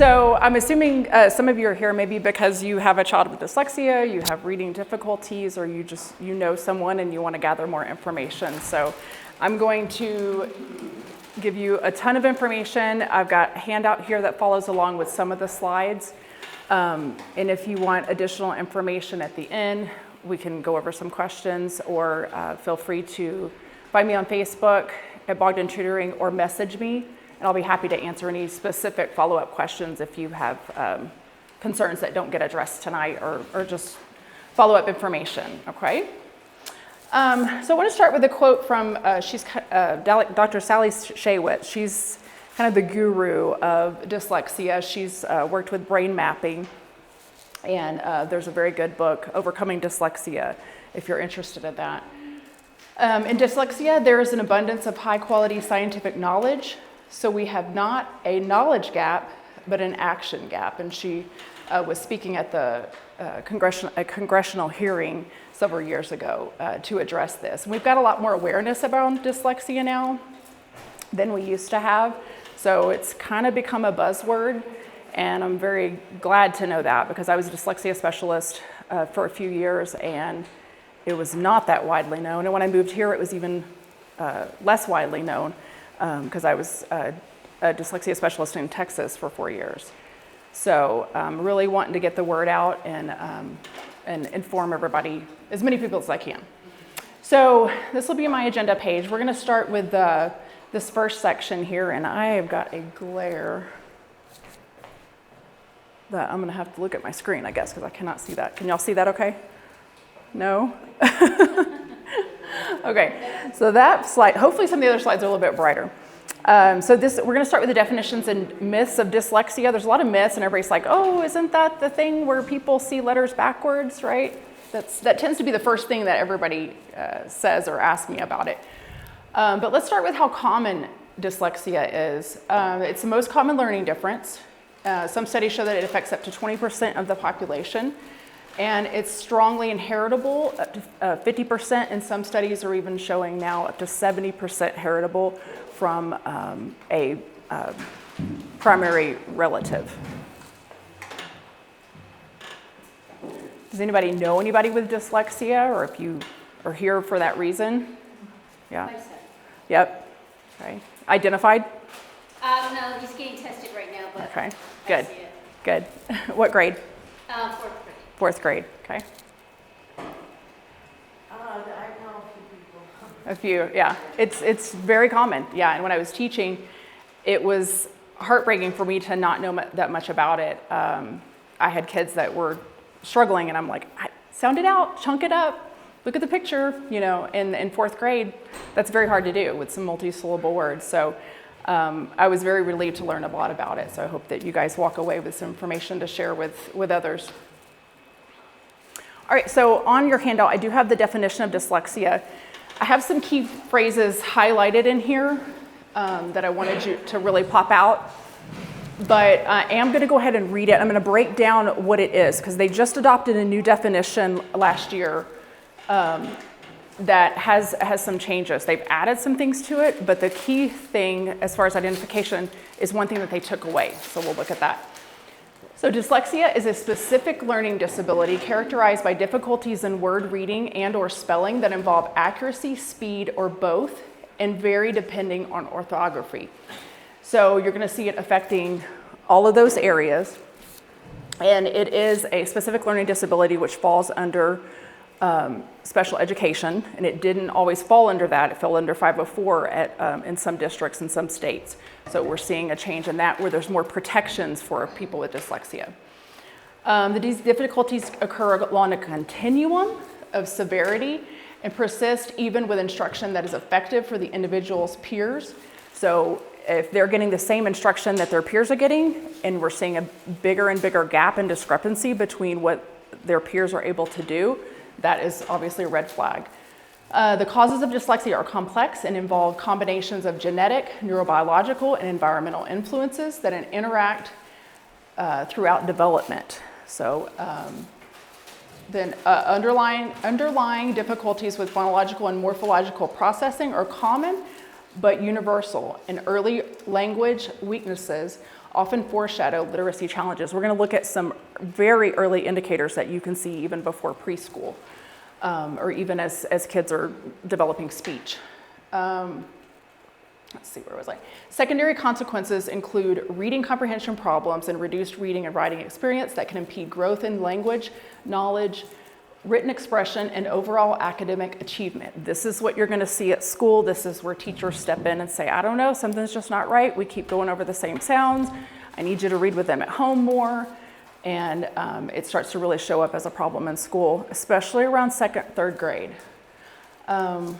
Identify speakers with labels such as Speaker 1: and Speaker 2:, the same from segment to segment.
Speaker 1: So I'm assuming some of you are here maybe because you have a child with dyslexia, you have reading difficulties, or you know someone and you want to gather more information. So I'm going to give you a ton of information. I've got a handout here that follows along with some of the slides. And if you want additional information at the end, we can go over some questions, or feel free to find me on Facebook at Bogdon Tutoring or message me. And I'll be happy to answer any specific follow-up questions if you have concerns that don't get addressed tonight, or just follow-up information, okay? So I want to start with a quote from Dr. Sally Shaywitz. She's kind of the guru of dyslexia. She's worked with brain mapping, and there's a very good book, Overcoming Dyslexia, if you're interested in that. In dyslexia, there is an abundance of high-quality scientific knowledge. So we have not a knowledge gap, but an action gap. And she was speaking at the congressional hearing several years ago to address this. And we've got a lot more awareness about dyslexia now than we used to have. So it's kind of become a buzzword. And I'm very glad to know that, because I was a dyslexia specialist for a few years, and it was not that widely known. And when I moved here, it was even less widely known. Because I was a dyslexia specialist in Texas for 4 years. So really wanting to get the word out and inform everybody, as many people as I can. So this will be my agenda page. We're going to start with this first section here, and I have got a glare that I'm going to have to look at my screen, I guess, because I cannot see that. Can y'all see that okay? No? Okay, so that slide, hopefully some of the other slides are a little bit brighter. So we're going to start with the definitions and myths of dyslexia. There's a lot of myths, and everybody's like, oh, isn't that the thing where people see letters backwards, right? That tends to be the first thing that everybody says or asks me about it. But let's start with how common dyslexia is. It's the most common learning difference. Some studies show that it affects up to 20% of the population. And it's strongly inheritable, up to 50%, and some studies are even showing now up to 70% heritable from a primary relative. Does anybody know anybody with dyslexia, or if you are here for that reason? Yeah? Yep. Okay. Identified?
Speaker 2: No, he's getting tested right now, but
Speaker 1: okay. Good. Good. What grade?
Speaker 2: Fourth grade.
Speaker 1: Fourth grade, okay.
Speaker 3: I know a few people.
Speaker 1: A few, yeah. It's very common, yeah. And when I was teaching, it was heartbreaking for me to not know that much about it. I had kids that were struggling, and I'm like, sound it out, chunk it up, look at the picture, in fourth grade. That's very hard to do with some multi-syllable words. So I was very relieved to learn a lot about it. So I hope that you guys walk away with some information to share with others. All right, so on your handout, I do have the definition of dyslexia. I have some key phrases highlighted in here that I wanted you to really pop out. But I am going to go ahead and read it. I'm going to break down what it is, because they just adopted a new definition last year that has some changes. They've added some things to it, but the key thing as far as identification is one thing that they took away. So we'll look at that. So dyslexia is a specific learning disability characterized by difficulties in word reading and or spelling that involve accuracy, speed, or both, and vary depending on orthography. So you're going to see it affecting all of those areas. And it is a specific learning disability which falls under special education, and it didn't always fall under that. It fell under 504 in some districts in some states. So we're seeing a change in that, where there's more protections for people with dyslexia. These difficulties occur along a continuum of severity and persist even with instruction that is effective for the individual's peers. So if they're getting the same instruction that their peers are getting, and we're seeing a bigger and bigger gap and discrepancy between what their peers are able to do, that is obviously a red flag. The causes of dyslexia are complex and involve combinations of genetic, neurobiological, and environmental influences that interact throughout development. So underlying difficulties with phonological and morphological processing are common but universal, and early language weaknesses often foreshadow literacy challenges. We're going to look at some very early indicators that you can see even before preschool, or even as kids are developing speech. Let's see, where was I? Secondary consequences include reading comprehension problems and reduced reading and writing experience that can impede growth in language, knowledge, written expression, and overall academic achievement. This is what you're going to see at school. This is where teachers step in and say, I don't know, something's just not right. We keep going over the same sounds. I need you to read with them at home more. And it starts to really show up as a problem in school, especially around second, third grade. Let's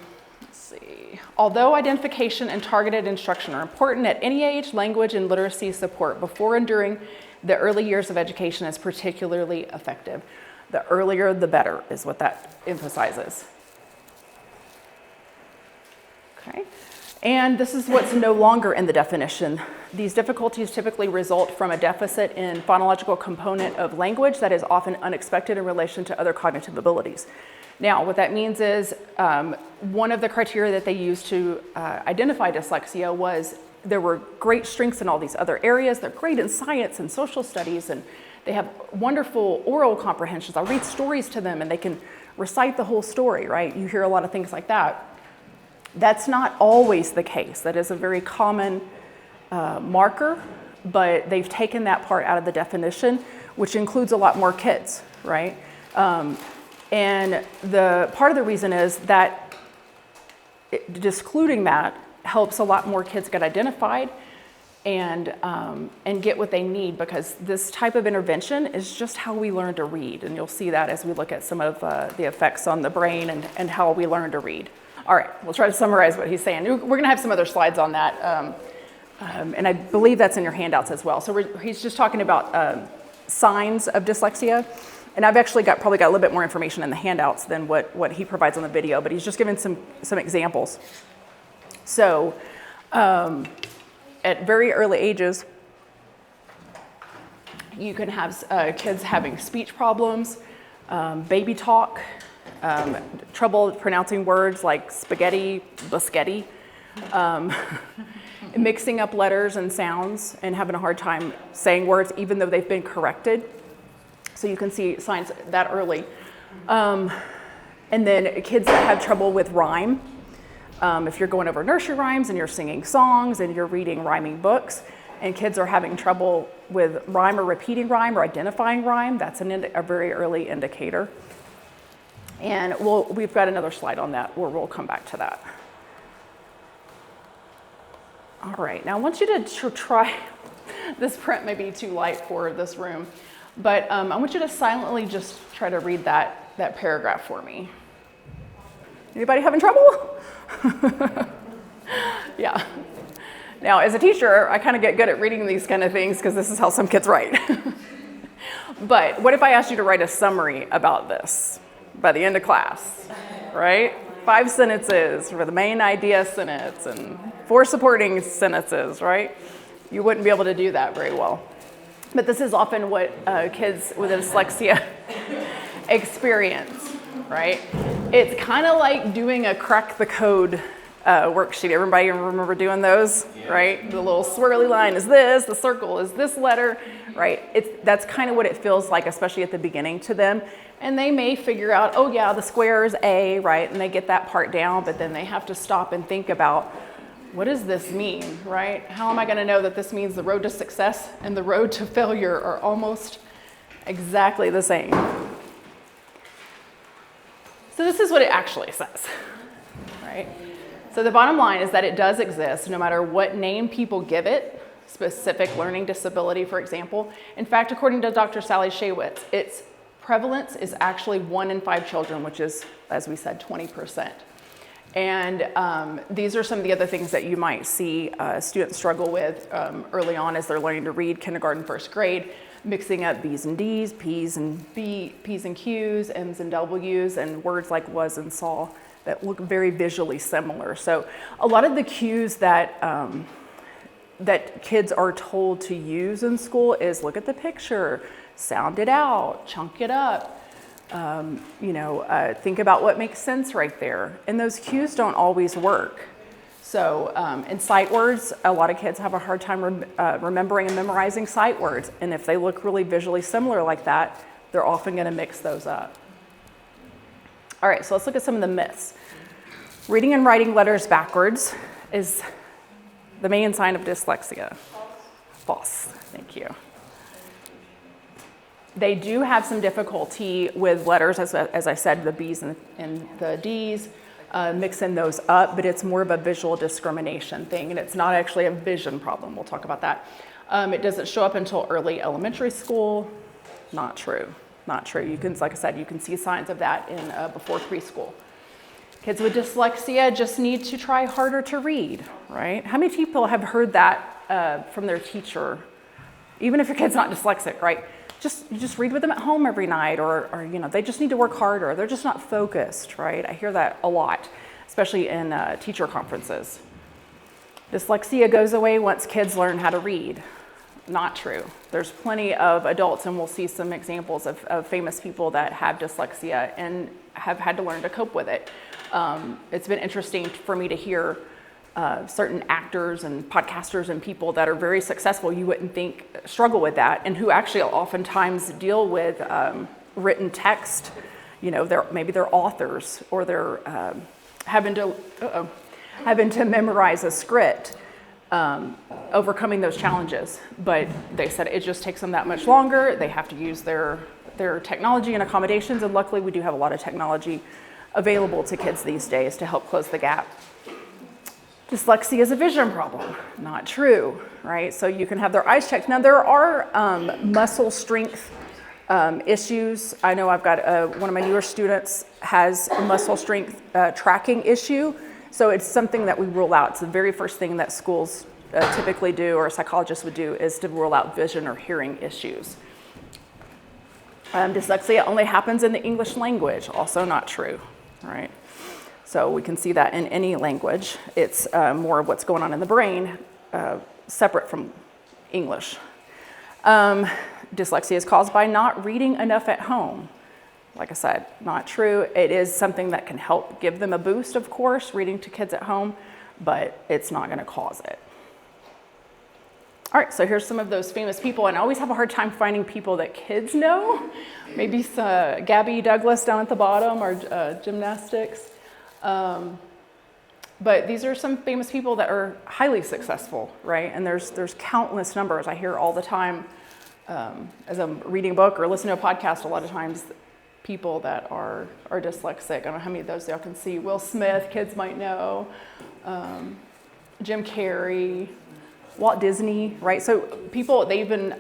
Speaker 1: see. Although identification and targeted instruction are important at any age, language and literacy support before and during the early years of education is particularly effective. The earlier, the better is what that emphasizes. Okay. And this is what's no longer in the definition. These difficulties typically result from a deficit in phonological component of language that is often unexpected in relation to other cognitive abilities. Now, what that means is one of the criteria that they used to identify dyslexia was there were great strengths in all these other areas. They're great in science and social studies, and they have wonderful oral comprehensions. I'll read stories to them and they can recite the whole story, right? You hear a lot of things like that. That's not always the case. That is a very common marker, but they've taken that part out of the definition, which includes a lot more kids, right? And the part of the reason is that excluding that helps a lot more kids get identified and get what they need, because this type of intervention is just how we learn to read. And you'll see that as we look at some of the effects on the brain and how we learn to read. All right, we'll try to summarize what he's saying. We're going to have some other slides on that, and I believe that's in your handouts as well. So he's just talking about signs of dyslexia, and I've actually probably got a little bit more information in the handouts than what he provides on the video, but he's just giving some examples. So at very early ages, you can have kids having speech problems, baby talk, trouble pronouncing words like spaghetti, biscotti, mixing up letters and sounds and having a hard time saying words even though they've been corrected. So you can see signs that early. And then kids that have trouble with rhyme. If you're going over nursery rhymes and you're singing songs and you're reading rhyming books, and kids are having trouble with rhyme or repeating rhyme or identifying rhyme, that's a very early indicator. And we've got another slide on that where we'll come back to that. All right, now I want you to try, this print may be too light for this room, but I want you to silently just try to read that paragraph for me. Anybody having trouble? Yeah. Now, as a teacher, I kind of get good at reading these kind of things because this is how some kids write. But what if I asked you to write a summary about this by the end of class, right? 5 sentences for the main idea sentence and 4 supporting sentences, right? You wouldn't be able to do that very well. But this is often what kids with dyslexia experience, right? It's kind of like doing a crack the code worksheet. Everybody remember doing those, yeah. Right? The little swirly line is this, the circle is this letter, right? That's kind of what it feels like, especially at the beginning to them. And they may figure out, oh yeah, the square is A, right? And they get that part down, but then they have to stop and think about, what does this mean, right? How am I going to know that this means the road to success and the road to failure are almost exactly the same? So this is what it actually says, right? So the bottom line is that it does exist no matter what name people give it, specific learning disability, for example. In fact, according to Dr. Sally Shaywitz, its prevalence is actually 1 in 5 children, which is, as we said, 20%. And these are some of the other things that you might see students struggle with early on as they're learning to read, kindergarten, first grade, mixing up B's and D's, P's and Q's, M's and W's, and words like was and saw that look very visually similar. So a lot of the cues that that kids are told to use in school is look at the picture, sound it out, chunk it up, think about what makes sense right there. And those cues don't always work. So in sight words, a lot of kids have a hard time remembering and memorizing sight words. And if they look really visually similar like that, they're often going to mix those up. All right, so let's look at some of the myths. Reading and writing letters backwards is the main sign of dyslexia. False. Thank you. They do have some difficulty with letters, as I said, the B's and the D's, mixing those up, but it's more of a visual discrimination thing, and it's not actually a vision problem. We'll talk about that. It doesn't show up until early elementary school. Not true. Not true. You can, like I said, you can see signs of that in before preschool. Kids with dyslexia just need to try harder to read, right? How many people have heard that from their teacher? Even if your kid's not dyslexic, right? You just read with them at home every night, or you know, they just need to work harder. They're just not focused, right? I hear that a lot, especially in teacher conferences. Dyslexia goes away once kids learn how to read. Not true. There's plenty of adults, and we'll see some examples of famous people that have dyslexia and have had to learn to cope with it. It's been interesting for me to hear certain actors and podcasters and people that are very successful, you wouldn't think struggle with that, and who actually oftentimes deal with written text. You know, maybe they're authors, or they're having to memorize a script. Overcoming those challenges, but they said it just takes them that much longer. They have to use their technology and accommodations, and luckily we do have a lot of technology available to kids these days to help close the gap. Dyslexia is a vision problem. Not true, right? So you can have their eyes checked. Now there are muscle strength issues. I know I've got one of my newer students has a muscle strength tracking issue. So it's something that we rule out. It's the very first thing that schools typically do, or a psychologist would do, is to rule out vision or hearing issues. Dyslexia only happens in the English language. Also not true, right? So we can see that in any language. It's more of what's going on in the brain, separate from English. Dyslexia is caused by not reading enough at home. Like I said, not true. It is something that can help give them a boost, of course, reading to kids at home, but it's not going to cause it. All right, so here's some of those famous people, and I always have a hard time finding people that kids know. Maybe Gabby Douglas down at the bottom, or gymnastics. But these are some famous people that are highly successful, right? And there's countless numbers. I hear all the time as I'm reading a book or listening to a podcast, a lot of times people that are dyslexic. I don't know how many of those y'all can see. Will Smith, kids might know. Jim Carrey, Walt Disney, right? So people, they even,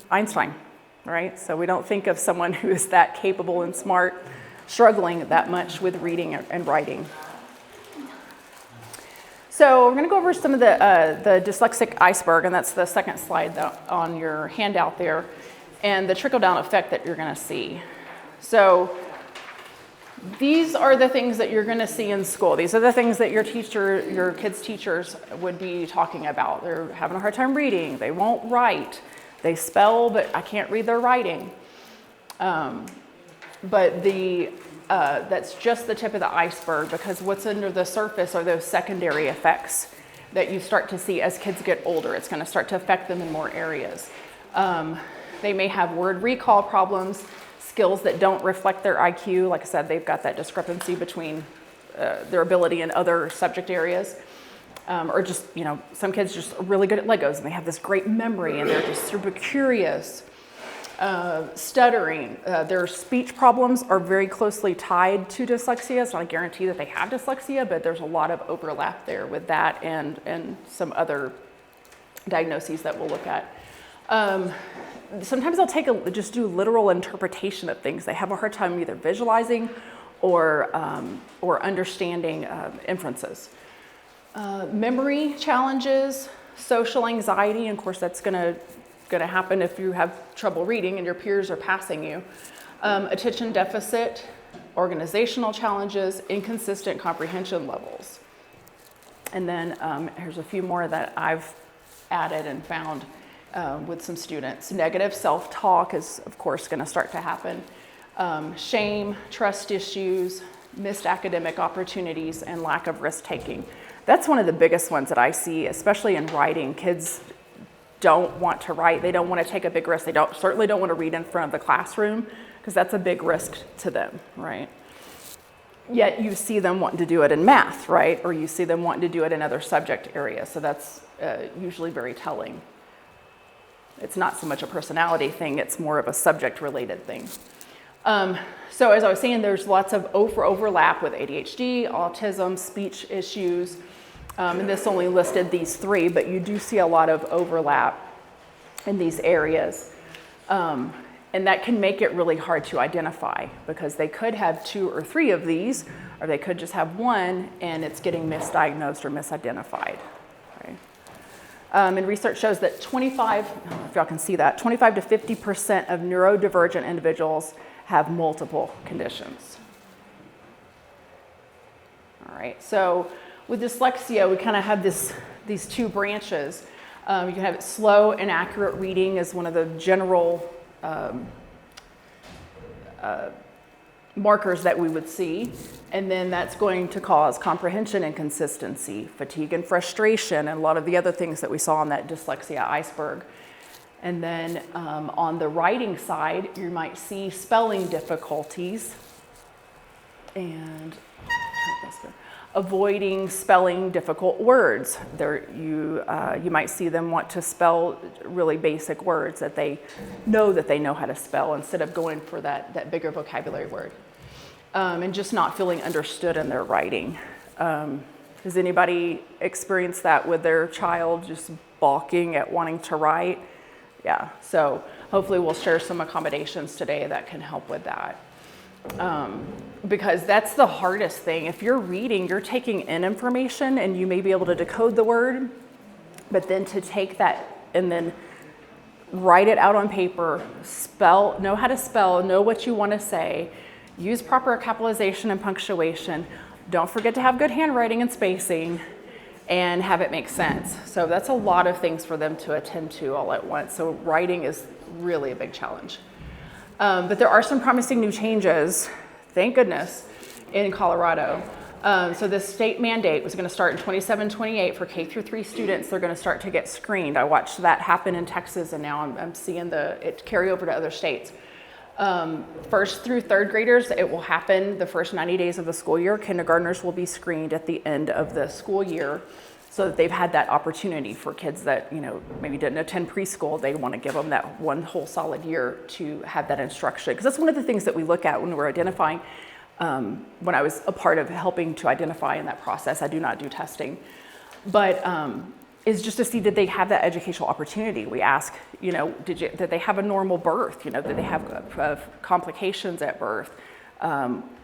Speaker 1: Einstein, right? So we don't think of someone who is that capable and smart struggling that much with reading and writing. So we're going to go over some of the dyslexic iceberg, and that's the second slide on your handout there, and the trickle-down effect that you're going to see. So these are the things that you're going to see in school. These are the things that your kids' teachers would be talking about. They're having a hard time reading. They won't write. They spell, but I can't read their writing. But that's just the tip of the iceberg, because what's under the surface are those secondary effects that you start to see as kids get older. It's going to start to affect them in more areas. They may have word recall problems, skills that don't reflect their IQ. Like I said, they've got that discrepancy between their ability in other subject areas. Or just, you know, some kids just are really good at Legos and they have this great memory and they're just super curious. Stuttering, their speech problems are very closely tied to dyslexia. It's not a guarantee that they have dyslexia, but there's a lot of overlap there with that and some other diagnoses that we'll look at. Sometimes they'll just do literal interpretation of things. They have a hard time either visualizing or understanding inferences. Memory challenges, social anxiety, and of course that's going to happen if you have trouble reading and your peers are passing you. Attention deficit, organizational challenges, inconsistent comprehension levels. And then here's a few more that I've added and found with some students. Negative self-talk is, of course, going to start to happen. Shame, trust issues, missed academic opportunities, and lack of risk-taking. That's one of the biggest ones that I see, especially in writing. Kids don't want to write. They don't want to take a big risk. They certainly don't want to read in front of the classroom because that's a big risk to them, right? Yet you see them wanting to do it in math, right? Or you see them wanting to do it in other subject areas. So that's usually very telling. It's not so much a personality thing, it's more of a subject-related thing. So as I was saying, there's lots of overlap with ADHD, autism, speech issues, and this only listed these 3, but you do see a lot of overlap in these areas. And that can make it really hard to identify because they could have 2 or 3 of these, or they could just have 1 and it's getting misdiagnosed or misidentified. Okay. And research shows that 25 to 50% of neurodivergent individuals have multiple conditions. All right, so with dyslexia, we kind of have these 2 branches. You can have slow and accurate reading as one of the general markers that we would see, and then that's going to cause comprehension inconsistency, fatigue and frustration, and a lot of the other things that we saw on that dyslexia iceberg. And then on the writing side, you might see spelling difficulties and avoiding spelling difficult words. You might see them want to spell really basic words that they know how to spell instead of going for that bigger vocabulary word. And just not feeling understood in their writing. Has anybody experienced that with their child just balking at wanting to write? Yeah, so hopefully we'll share some accommodations today that can help with that. Because that's the hardest thing. If you're reading, you're taking in information and you may be able to decode the word, but then to take that and then write it out on paper, know how to spell, know what you want to say, use proper capitalization and punctuation, don't forget to have good handwriting and spacing, and have it make sense. So that's a lot of things for them to attend to all at once. So writing is really a big challenge. But there are some promising new changes, thank goodness, in Colorado. So this state mandate was going to start in 27-28 for K through 3 students. They're going to start to get screened. I watched that happen in Texas, and now I'm seeing it carry over to other states. 1st through 3rd graders, it will happen the first 90 days of the school year. Kindergartners will be screened at the end of the school year so that they've had that opportunity. For kids that maybe didn't attend preschool, they want to give them that 1 whole solid year to have that instruction. Because that's one of the things that we look at when we're identifying. When I was a part of helping to identify in that process, I do not do testing, but is just to see, did they have that educational opportunity? We ask, did they have a normal birth? Did they have complications at birth?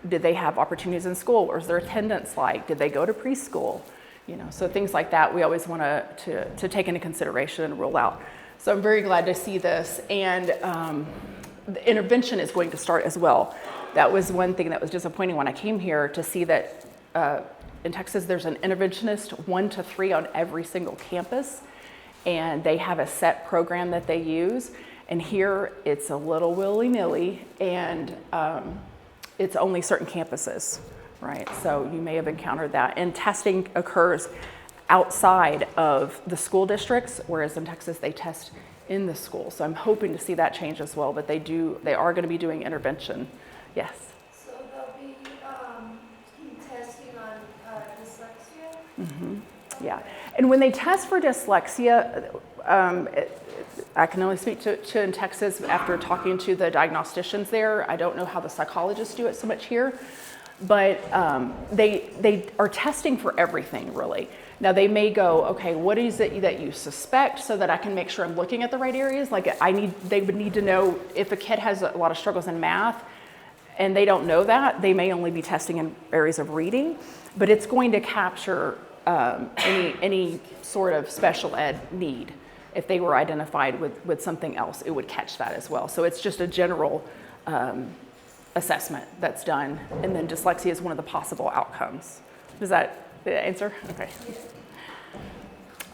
Speaker 1: Did they have opportunities in school? What was their attendance like? Did they go to preschool? So things like that we always want to take into consideration and rule out. So I'm very glad to see this, and the intervention is going to start as well. That was one thing that was disappointing when I came here, to see that in Texas there's an interventionist 1 to 3 on every single campus, and they have a set program that they use. And here it's a little willy-nilly, and it's only certain campuses, right? So you may have encountered that. And testing occurs outside of the school districts, whereas in Texas they test in the school. So I'm hoping to see that change as well, but they are going to be doing intervention. Yes?
Speaker 3: So they'll be testing on dyslexia?
Speaker 1: Mm-hmm. Yeah, and when they test for dyslexia, I can only speak to in Texas after talking to the diagnosticians there. I don't know how the psychologists do it so much here, but they are testing for everything, really. Now they may go, okay, what is it that you suspect, so that I can make sure I'm looking at the right areas? Like they would need to know if a kid has a lot of struggles in math, and they don't know that, they may only be testing in areas of reading, but it's going to capture any sort of special ed need. If they were identified with something else, it would catch that as well. So it's just a general assessment that's done, and then dyslexia is one of the possible outcomes. Does that answer? Okay.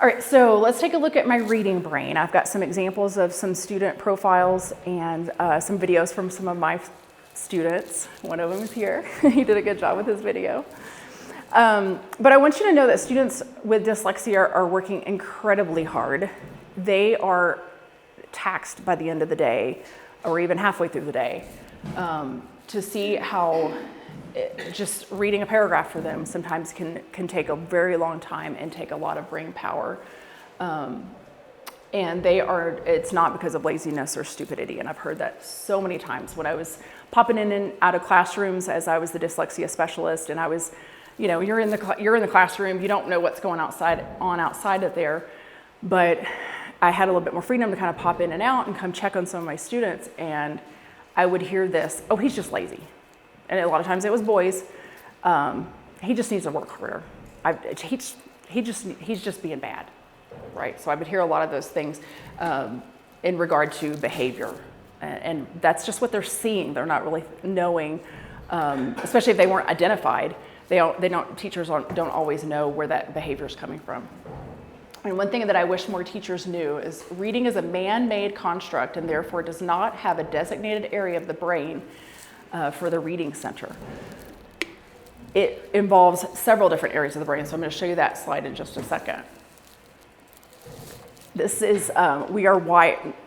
Speaker 1: All right, so let's take a look at my reading brain. I've got some examples of some student profiles and some videos from some of my students. One of them is here. He did a good job with his video. But I want you to know that students with dyslexia are working incredibly hard. They are taxed by the end of the day, or even halfway through the day, to see how just reading a paragraph for them sometimes can take a very long time and take a lot of brain power. And it's not because of laziness or stupidity. And I've heard that so many times when I was popping in and out of classrooms as I was the dyslexia specialist. And I was, you're in the classroom, you don't know what's going outside of there. But I had a little bit more freedom to kind of pop in and out and come check on some of my students. And I would hear this, oh, he's just lazy. And a lot of times it was boys. He just needs to work harder. He's just being bad. Right, so I would hear a lot of those things in regard to behavior, and that's just what they're seeing. They're not really knowing, especially if they weren't identified. Teachers don't always know where that behavior is coming from. And one thing that I wish more teachers knew is reading is a man-made construct and therefore does not have a designated area of the brain for the reading center. It involves several different areas of the brain, so I'm going to show you that slide in just a second. This is, we are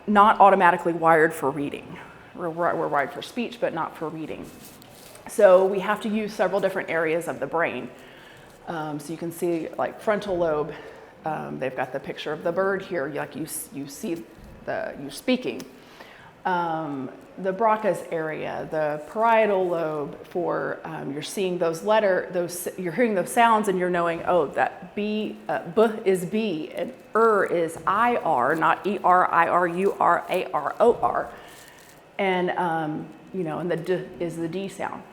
Speaker 1: not automatically wired for reading. We're wired for speech, but not for reading. So we have to use several different areas of the brain. So you can see like frontal lobe, they've got the picture of the bird here, like you see you speaking. The Broca's area, the parietal lobe for you're seeing you're hearing those sounds and you're knowing, oh, that b is b and is ir, not ERIRURAROR, and and the d is the d sound.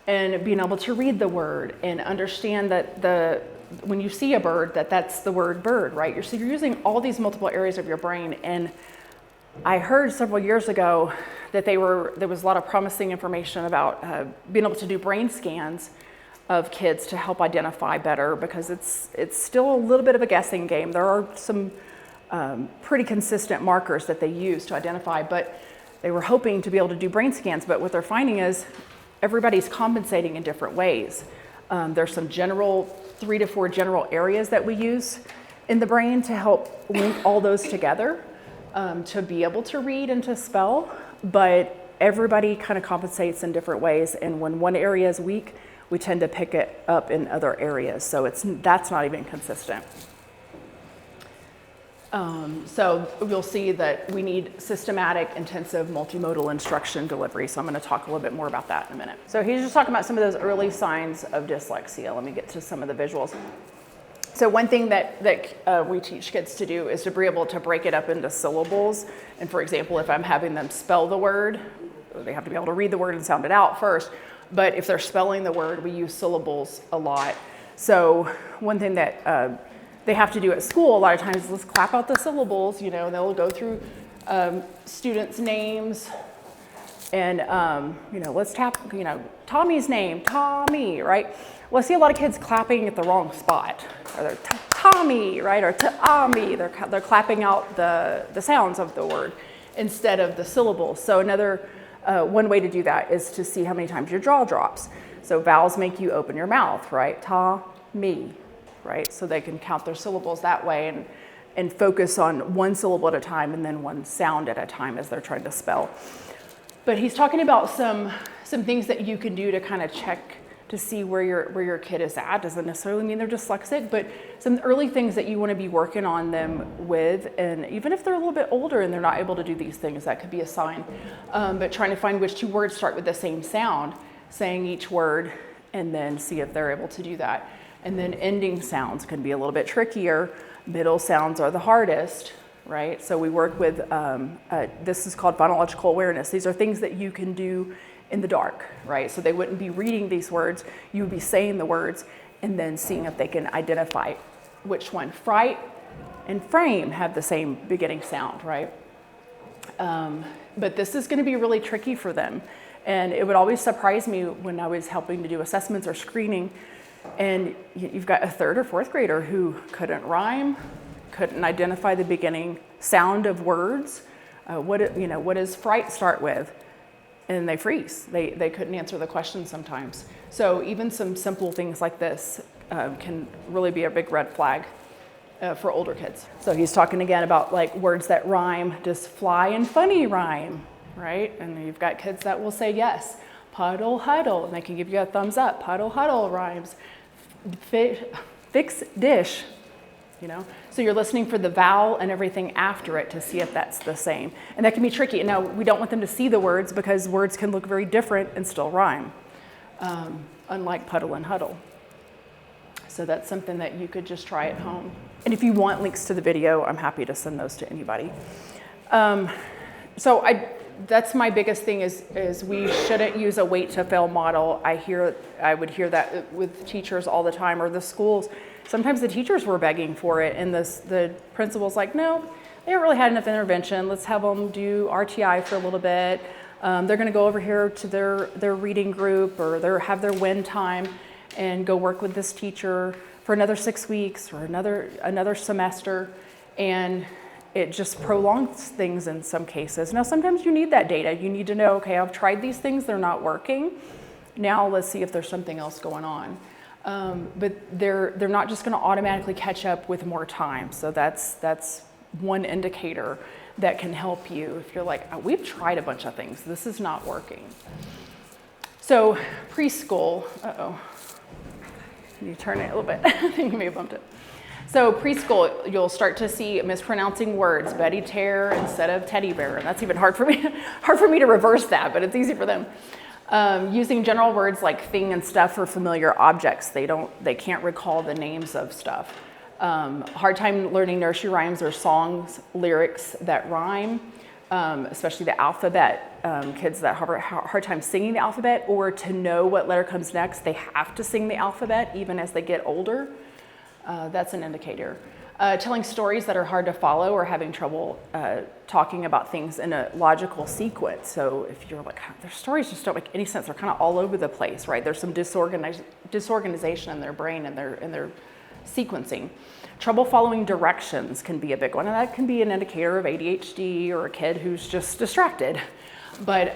Speaker 1: And being able to read the word and understand that when you see a bird, that's the word bird, right? So you're using all these multiple areas of your brain. And I heard several years ago that there was a lot of promising information about being able to do brain scans of kids to help identify better, because it's still a little bit of a guessing game. There are some pretty consistent markers that they use to identify, but they were hoping to be able to do brain scans. But what they're finding is everybody's compensating in different ways. There's some 3 to 4 general areas that we use in the brain to help link all those together. To be able to read and to spell, but everybody kind of compensates in different ways. And when one area is weak, we tend to pick it up in other areas. So that's not even consistent. So you'll see that we need systematic, intensive, multimodal instruction delivery. So I'm going to talk a little bit more about that in a minute. So he's just talking about some of those early signs of dyslexia. Let me get to some of the visuals. So one thing that we teach kids to do is to be able to break it up into syllables. And for example, if I'm having them spell the word, they have to be able to read the word and sound it out first. But if they're spelling the word, we use syllables a lot. So one thing that they have to do at school a lot of times is let's clap out the syllables, and they'll go through students' names. And, let's tap, Tommy's name, Tommy, right? Well, I see a lot of kids clapping at the wrong spot. Or they're Tommy, right? Or Tommy. They're clapping out the sounds of the word instead of the syllables. So another one way to do that is to see how many times your jaw drops. So vowels make you open your mouth, right? Ta-me, right? So they can count their syllables that way and focus on one syllable at a time and then one sound at a time as they're trying to spell. But he's talking about some things that you can do to kind of check to see where your kid is at. Doesn't necessarily mean they're dyslexic, but some early things that you want to be working on them with. And even if they're a little bit older and they're not able to do these things, that could be a sign. But trying to find which 2 words start with the same sound, saying each word, and then see if they're able to do that. And then ending sounds can be a little bit trickier. Middle sounds are the hardest, right? So we work with, this is called phonological awareness. These are things that you can do in the dark, right? So they wouldn't be reading these words, you would be saying the words and then seeing if they can identify which one. Fright and frame have the same beginning sound, right? But this is gonna be really tricky for them. And it would always surprise me when I was helping to do assessments or screening, and you've got a 3rd or 4th grader who couldn't rhyme, couldn't identify the beginning sound of words. What does fright start with? and they freeze. They couldn't answer the question sometimes. So even some simple things like this can really be a big red flag for older kids. So he's talking again about like words that rhyme. Does fly and funny rhyme, right? And you've got kids that will say yes. Puddle, huddle, and they can give you a thumbs up. Puddle, huddle rhymes. Fix, dish, you know? So you're listening for the vowel and everything after it to see if that's the same. And that can be tricky. Now, we don't want them to see the words because words can look very different and still rhyme, unlike puddle and huddle. So that's something that you could just try at home. And if you want links to the video, I'm happy to send those to anybody. That's my biggest thing is we shouldn't use a wait to fail model. I would hear that with teachers all the time, or the schools. Sometimes the teachers were begging for it, and the principal's like, no, they haven't really had enough intervention. Let's have them do RTI for a little bit. They're going to go over here to their reading group, or have their WIN time and go work with this teacher for another 6 weeks or another semester. And it just prolongs things in some cases. Now, sometimes you need that data. You need to know, okay, I've tried these things, they're not working. Now let's see if there's something else going on. But they're not just gonna automatically catch up with more time. So that's one indicator that can help you if you're like, oh, we've tried a bunch of things, this is not working. So preschool, you turn it a little bit, I think you may have bumped it. So preschool, you'll start to see mispronouncing words, Betty Tear instead of teddy bear. And that's even hard for me to reverse that, but it's easy for them. Using general words like thing and stuff for familiar objects. They can't recall the names of stuff. Hard time learning nursery rhymes or songs, lyrics that rhyme, especially the alphabet. Kids that have a hard time singing the alphabet, or to know what letter comes next, they have to sing the alphabet even as they get older. That's an indicator. Telling stories that are hard to follow, or having trouble talking about things in a logical sequence. So if you're like, their stories just don't make any sense, they're kind of all over the place, right? There's some disorganization in their brain and their sequencing. Trouble following directions can be a big one, and that can be an indicator of ADHD or a kid who's just distracted. But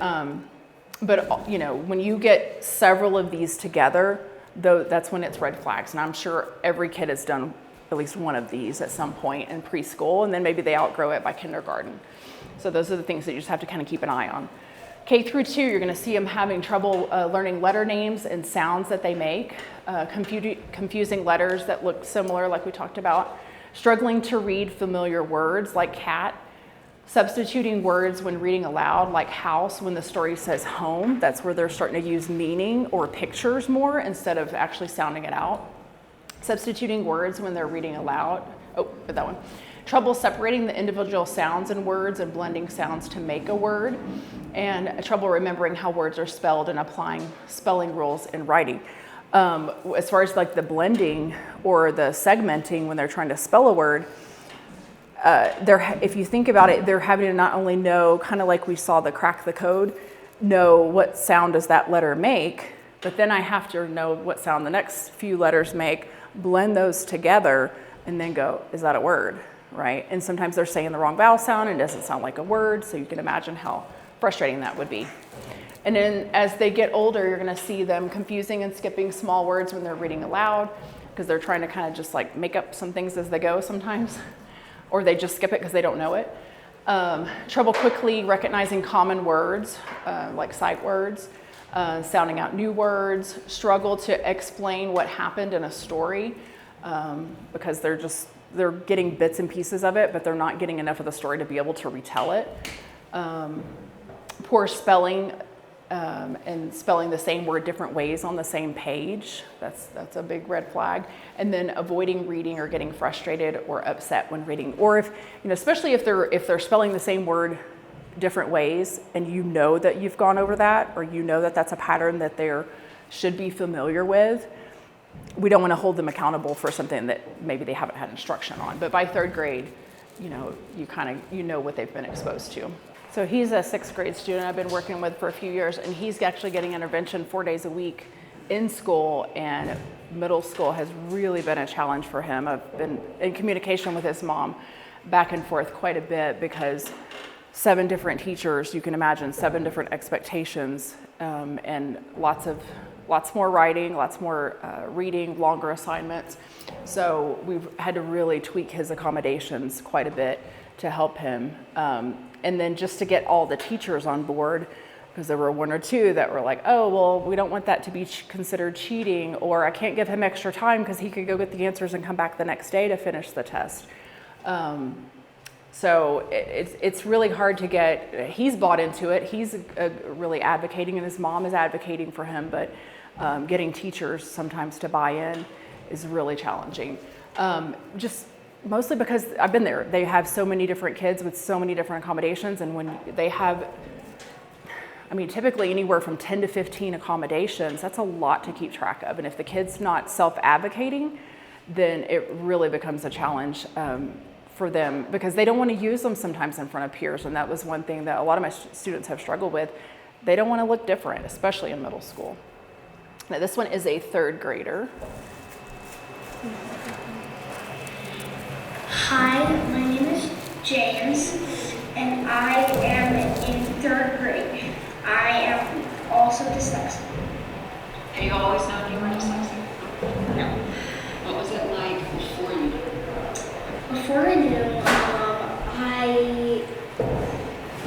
Speaker 1: you know, when you get several of these together, though, that's when it's red flags. And I'm sure every kid has done at least one of these at some point in preschool, and then maybe they outgrow it by kindergarten. So those are the things that you just have to kind of keep an eye on. K through 2, you're going to see them having trouble learning letter names and sounds that they make, confusing letters that look similar, like we talked about, struggling to read familiar words like cat, substituting words when reading aloud, like house, when the story says home. That's where they're starting to use meaning or pictures more instead of actually sounding it out. Substituting words when they're reading aloud. Oh, that one. Trouble separating the individual sounds in words and blending sounds to make a word. And trouble remembering how words are spelled and applying spelling rules in writing. As far as like the blending or the segmenting when they're trying to spell a word, if you think about it, they're having to not only know, kind of like we saw the crack the code, know what sound does that letter make, but then I have to know what sound the next few letters make, blend those together, and then go, is that a word, right? And sometimes they're saying the wrong vowel sound and it doesn't sound like a word, so you can imagine how frustrating that would be. And then as they get older, you're gonna see them confusing and skipping small words when they're reading aloud, because they're trying to kind of just like make up some things as they go sometimes. Or they just skip it because they don't know it. Trouble quickly recognizing common words, like sight words, sounding out new words, struggle to explain what happened in a story because they're getting bits and pieces of it, but they're not getting enough of the story to be able to retell it. Poor spelling and spelling the same word different ways on the same page. That's a big red flag. And then avoiding reading or getting frustrated or upset when reading. Or if, you know, especially if they're spelling the same word different ways and you know that you've gone over that, or you know that that's a pattern that they should be familiar with, we don't want to hold them accountable for something that maybe they haven't had instruction on. But by 3rd grade, you know, you know what they've been exposed to. So he's a 6th grade student I've been working with for a few years, and he's actually getting intervention 4 days a week in school, and middle school has really been a challenge for him. I've been in communication with his mom back and forth quite a bit because 7 different teachers, you can imagine 7 different expectations, and lots more writing, lots more reading, longer assignments. So we've had to really tweak his accommodations quite a bit to help him. And then just to get all the teachers on board, because there were 1 or 2 that were like, oh, well, we don't want that to be considered cheating, or I can't give him extra time because he could go get the answers and come back the next day to finish the test. So it's really hard to get, he's bought into it, he's really advocating, and his mom is advocating for him, but getting teachers sometimes to buy in is really challenging. Just mostly because I've been there. They have so many different kids with so many different accommodations, and when they have, I mean, typically anywhere from 10 to 15 accommodations, that's a lot to keep track of. And if the kid's not self-advocating, then it really becomes a challenge for them, because they don't want to use them sometimes in front of peers. And that was one thing that a lot of my students have struggled with. They don't want to look different, especially in middle school. Now, this one is a 3rd grader.
Speaker 4: Hi, my name is James, and I am in 3rd grade. I am also dyslexic.
Speaker 5: Have you always known you were dyslexic?
Speaker 4: No.
Speaker 5: What was it like before you knew?
Speaker 4: Before I knew,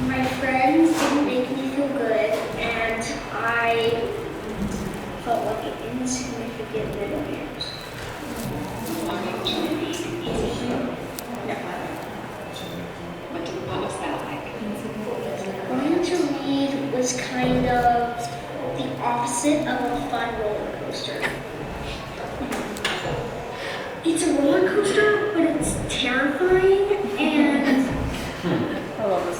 Speaker 4: my friends didn't make me feel good, and I felt like an insignificant little man.
Speaker 5: Learning to read easy?
Speaker 4: No.
Speaker 5: What was that like?
Speaker 4: Learning to read was kind of the opposite of a fun roller coaster. It's a roller coaster, but it's terrifying and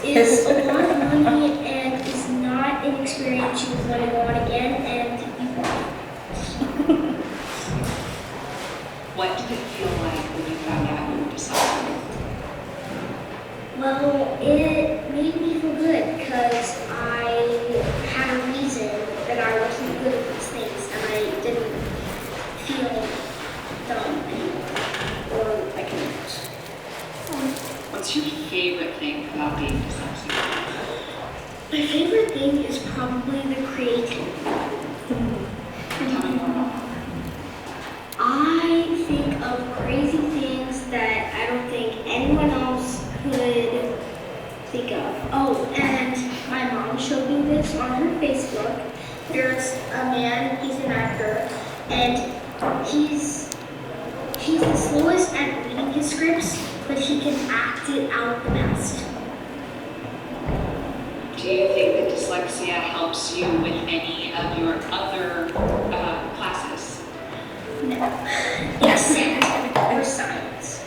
Speaker 4: is a lot of money and is not an experience you want to go on again, and you won't.
Speaker 5: What did it feel like when you found out you were dyslexic?
Speaker 4: Well, it made me feel good because I had a reason that I wasn't good at these things, and I didn't feel dumb anymore or like an ass.
Speaker 5: What's your favorite thing about being dyslexic?
Speaker 4: My favorite thing is probably the creativity.
Speaker 5: Tell me more about that.
Speaker 4: I think of crazy things that I don't think anyone else could think of. Oh, and my mom showed me this on her Facebook. There's a man, he's an actor, and he's the slowest at reading his scripts, but he can act it out the best.
Speaker 5: Do you think that dyslexia helps you with any of your other classes?
Speaker 4: No, except for science.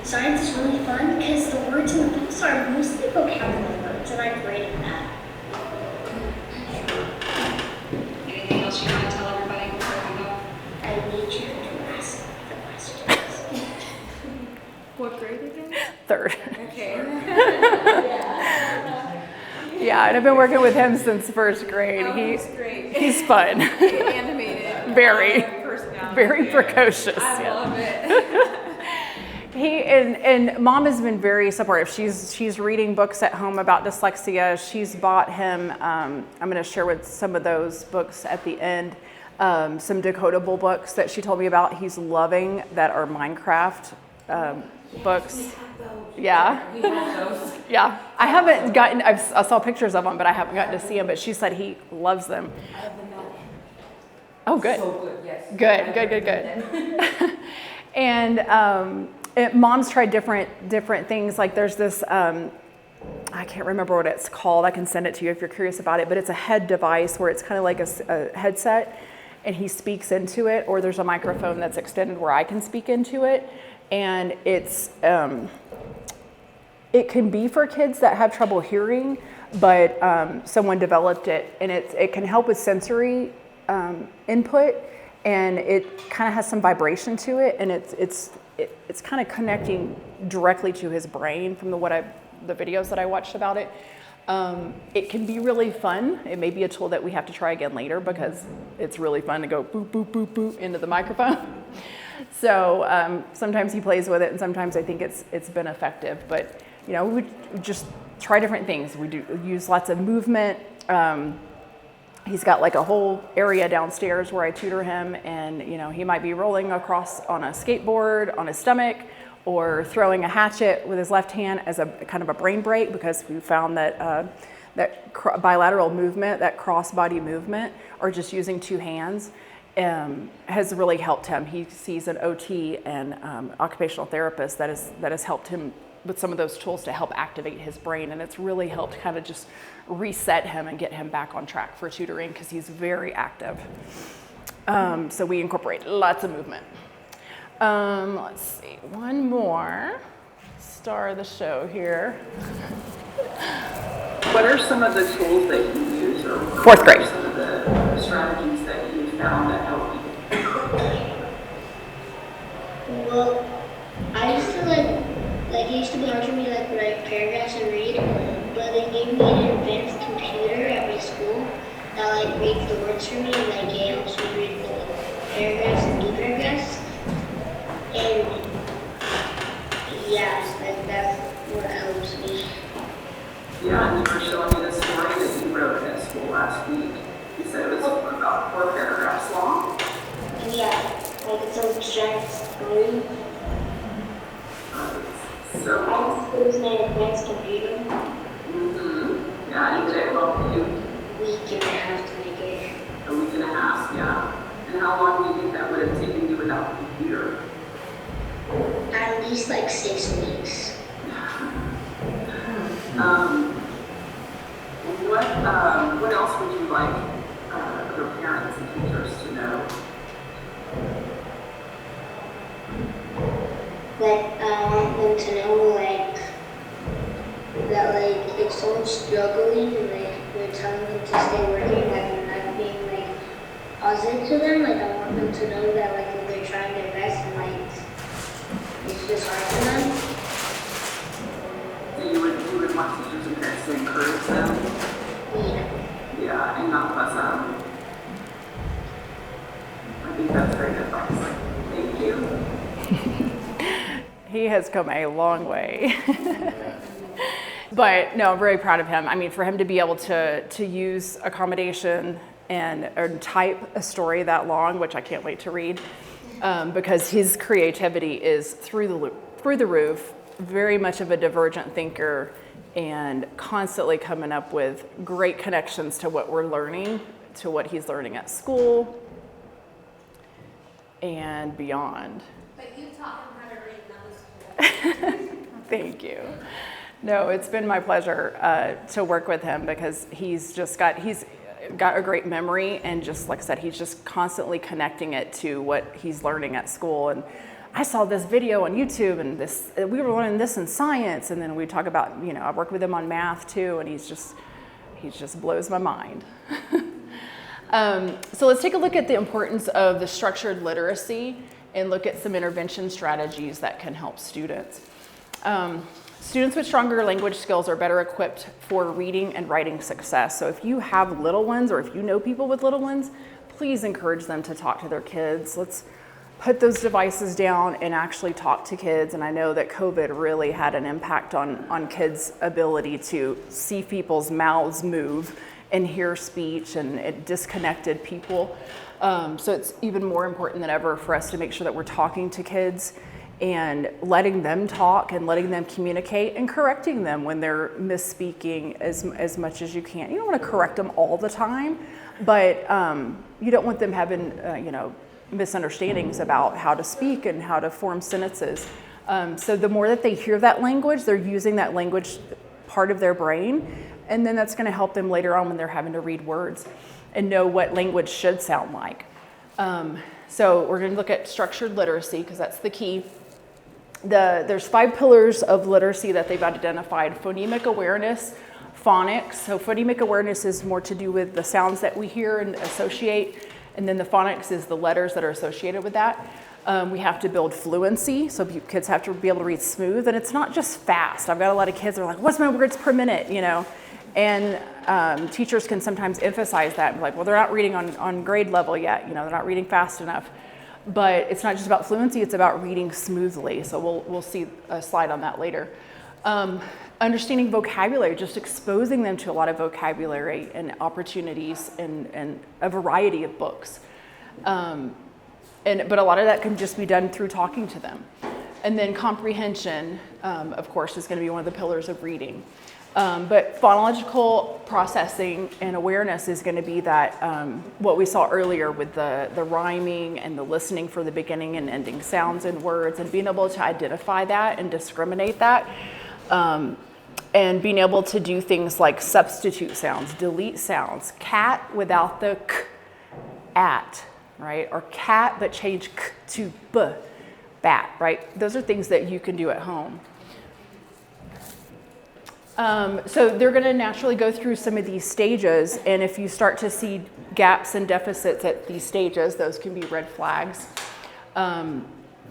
Speaker 4: Science is really fun because the words in the books are mostly vocabulary words, and I'm great at that.
Speaker 5: Anything else you want to tell everybody before we go?
Speaker 4: I need you to ask the questions.
Speaker 3: What grade again?
Speaker 1: 3rd.
Speaker 3: Okay.
Speaker 1: Yeah, and I've been working with him since 1st grade.
Speaker 3: He's great.
Speaker 1: He's fun.
Speaker 3: Animated.
Speaker 1: Very,
Speaker 3: Personality.
Speaker 1: very precocious.
Speaker 3: I
Speaker 1: yeah.
Speaker 3: love it.
Speaker 1: He and mom has been very supportive. She's reading books at home about dyslexia. She's bought him. I'm going to share with some of those books at the end. Some decodable books that she told me about. He's loving that are Minecraft books. Yeah.
Speaker 3: We have those.
Speaker 1: Yeah. I haven't gotten. I saw pictures of them, but I haven't gotten to see them. But she said he loves them.
Speaker 3: I have them all.
Speaker 1: Oh, good.
Speaker 3: So good, yes.
Speaker 1: Good. And mom's tried different things. Like there's this, I can't remember what it's called. I can send it to you if you're curious about it. But it's a head device where it's kind of like a headset, and he speaks into it. Or there's a microphone that's extended where I can speak into it, and it's it can be for kids that have trouble hearing, but someone developed it, and it can help with sensory input. And it kind of has some vibration to it, and it's kind of connecting directly to his brain from the videos that I watched about it. It can be really fun. It may be a tool that we have to try again later because it's really fun to go boop, boop, boop, boop into the microphone. So sometimes he plays with it, and sometimes I think it's been effective. But we would just try different things. We do use lots of movement. He's got like a whole area downstairs where I tutor him, and he might be rolling across on a skateboard on his stomach, or throwing a hatchet with his left hand as a kind of a brain break, because we found that bilateral movement, that cross-body movement, or just using two hands, has really helped him. He sees an OT and occupational therapist that has helped him with some of those tools to help activate his brain, and it's really helped kind of just reset him and get him back on track for tutoring, because he's very active. So we incorporate lots of movement. Let's see, one more star of the show here.
Speaker 6: What are some of the tools that you use, or
Speaker 1: Fourth grade.
Speaker 6: What are some of the strategies that you found that help you?
Speaker 4: Well, I used to it used to be hard for me to write paragraphs and read, but they gave me an advanced computer at my school that reads the words for me, and it helps me read the paragraphs and do paragraphs. And yeah, that's what helps me.
Speaker 6: Yeah, and you were showing me the story that you wrote at school last week. You said it was about 4 paragraphs long.
Speaker 4: Yeah, it's a giant story.
Speaker 6: So,
Speaker 4: It was my advanced computer.
Speaker 6: Yeah, and did it help you?
Speaker 4: Week and a half to make it.
Speaker 6: A week and a half, yeah. And how long do you think that would have taken you without the computer?
Speaker 4: At least 6 weeks.
Speaker 6: What else would you like other parents and teachers to know?
Speaker 4: I want them to know, that, if someone's struggling and, we're telling them to stay working, we're not being, positive to them. I want them to know that, if they're trying their best and, it's just hard for them.
Speaker 6: So you would want teachers and parents to encourage them?
Speaker 4: Yeah.
Speaker 6: Yeah, and not fuss at them. I think that's great advice. Thank you.
Speaker 1: He has come a long way. But no, I'm very proud of him. I mean, for him to be able to use accommodation and type a story that long, which I can't wait to read, because his creativity is through the roof, very much of a divergent thinker, and constantly coming up with great connections to what we're learning, to what he's learning at school, and beyond.
Speaker 2: But you taught him how to read numbers.
Speaker 1: Thank you. No, it's been my pleasure to work with him, because he's got a great memory, and just like I said, he's just constantly connecting it to what he's learning at school. And I saw this video on YouTube, and we were learning this in science, and then we talk about, I work with him on math too, and he just blows my mind. So let's take a look at the importance of the structured literacy and look at some intervention strategies that can help students. Students with stronger language skills are better equipped for reading and writing success. So if you have little ones, or if you know people with little ones, please encourage them to talk to their kids. Let's put those devices down and actually talk to kids. And I know that COVID really had an impact on kids' ability to see people's mouths move and hear speech, and it disconnected people. So it's even more important than ever for us to make sure that we're talking to kids and letting them talk and letting them communicate and correcting them when they're misspeaking as much as you can. You don't want to correct them all the time, but you don't want them having misunderstandings about how to speak and how to form sentences. So the more that they hear that language, they're using that language part of their brain, and then that's going to help them later on when they're having to read words and know what language should sound like. So we're going to look at structured literacy, because that's the key. There's 5 pillars of literacy that they've identified: phonemic awareness, phonics. So phonemic awareness is more to do with the sounds that we hear and associate, and then the phonics is the letters that are associated with that. We have to build fluency, so kids have to be able to read smooth, and it's not just fast. I've got a lot of kids that are like, what's my words per minute, And teachers can sometimes emphasize that, and be like, well, they're not reading on grade level yet, they're not reading fast enough. But it's not just about fluency, it's about reading smoothly. So we'll see a slide on that later. Understanding vocabulary, just exposing them to a lot of vocabulary and opportunities and a variety of books. But a lot of that can just be done through talking to them. And then comprehension, of course, is going to be one of the pillars of reading. But phonological processing and awareness is going to be that, what we saw earlier with the rhyming and the listening for the beginning and ending sounds and words, and being able to identify that and discriminate that. And being able to do things like substitute sounds, delete sounds, cat without the k, at, right? Or cat but change k to b, bat, right? Those are things that you can do at home. So they're going to naturally go through some of these stages, and if you start to see gaps and deficits at these stages, those can be red flags. And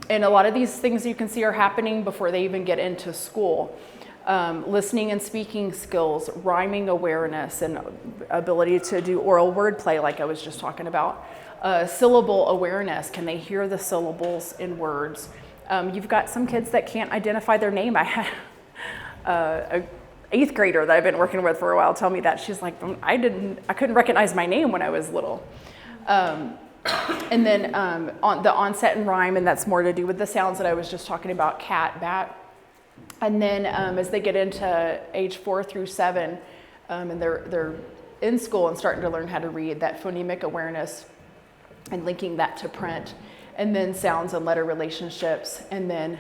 Speaker 1: a lot of these things you can see are happening before they even get into school. Listening and speaking skills, rhyming awareness, and ability to do oral wordplay like I was just talking about. Syllable awareness, can they hear the syllables in words? You've got some kids that can't identify their name. I had a 8th grader that I've been working with for a while tell me that. She's like, I couldn't recognize my name when I was little. And then on the onset and rhyme, and that's more to do with the sounds that I was just talking about, cat, bat. And then as they get into age 4 through 7, and they're in school and starting to learn how to read, that phonemic awareness and linking that to print, and then sounds and letter relationships, and then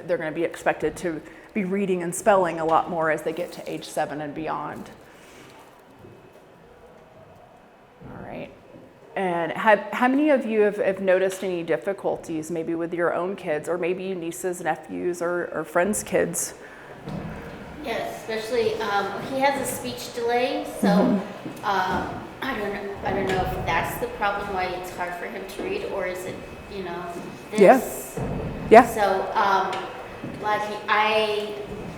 Speaker 1: they're going to be expected to be reading and spelling a lot more as they get to age 7 and beyond. All right. And how many of you have noticed any difficulties maybe with your own kids, or maybe nieces, nephews, or friends' kids?
Speaker 7: Yes, especially he has a speech delay, so I don't know if that's the problem why it's hard for him to read, or is it this?
Speaker 1: Yeah.
Speaker 7: So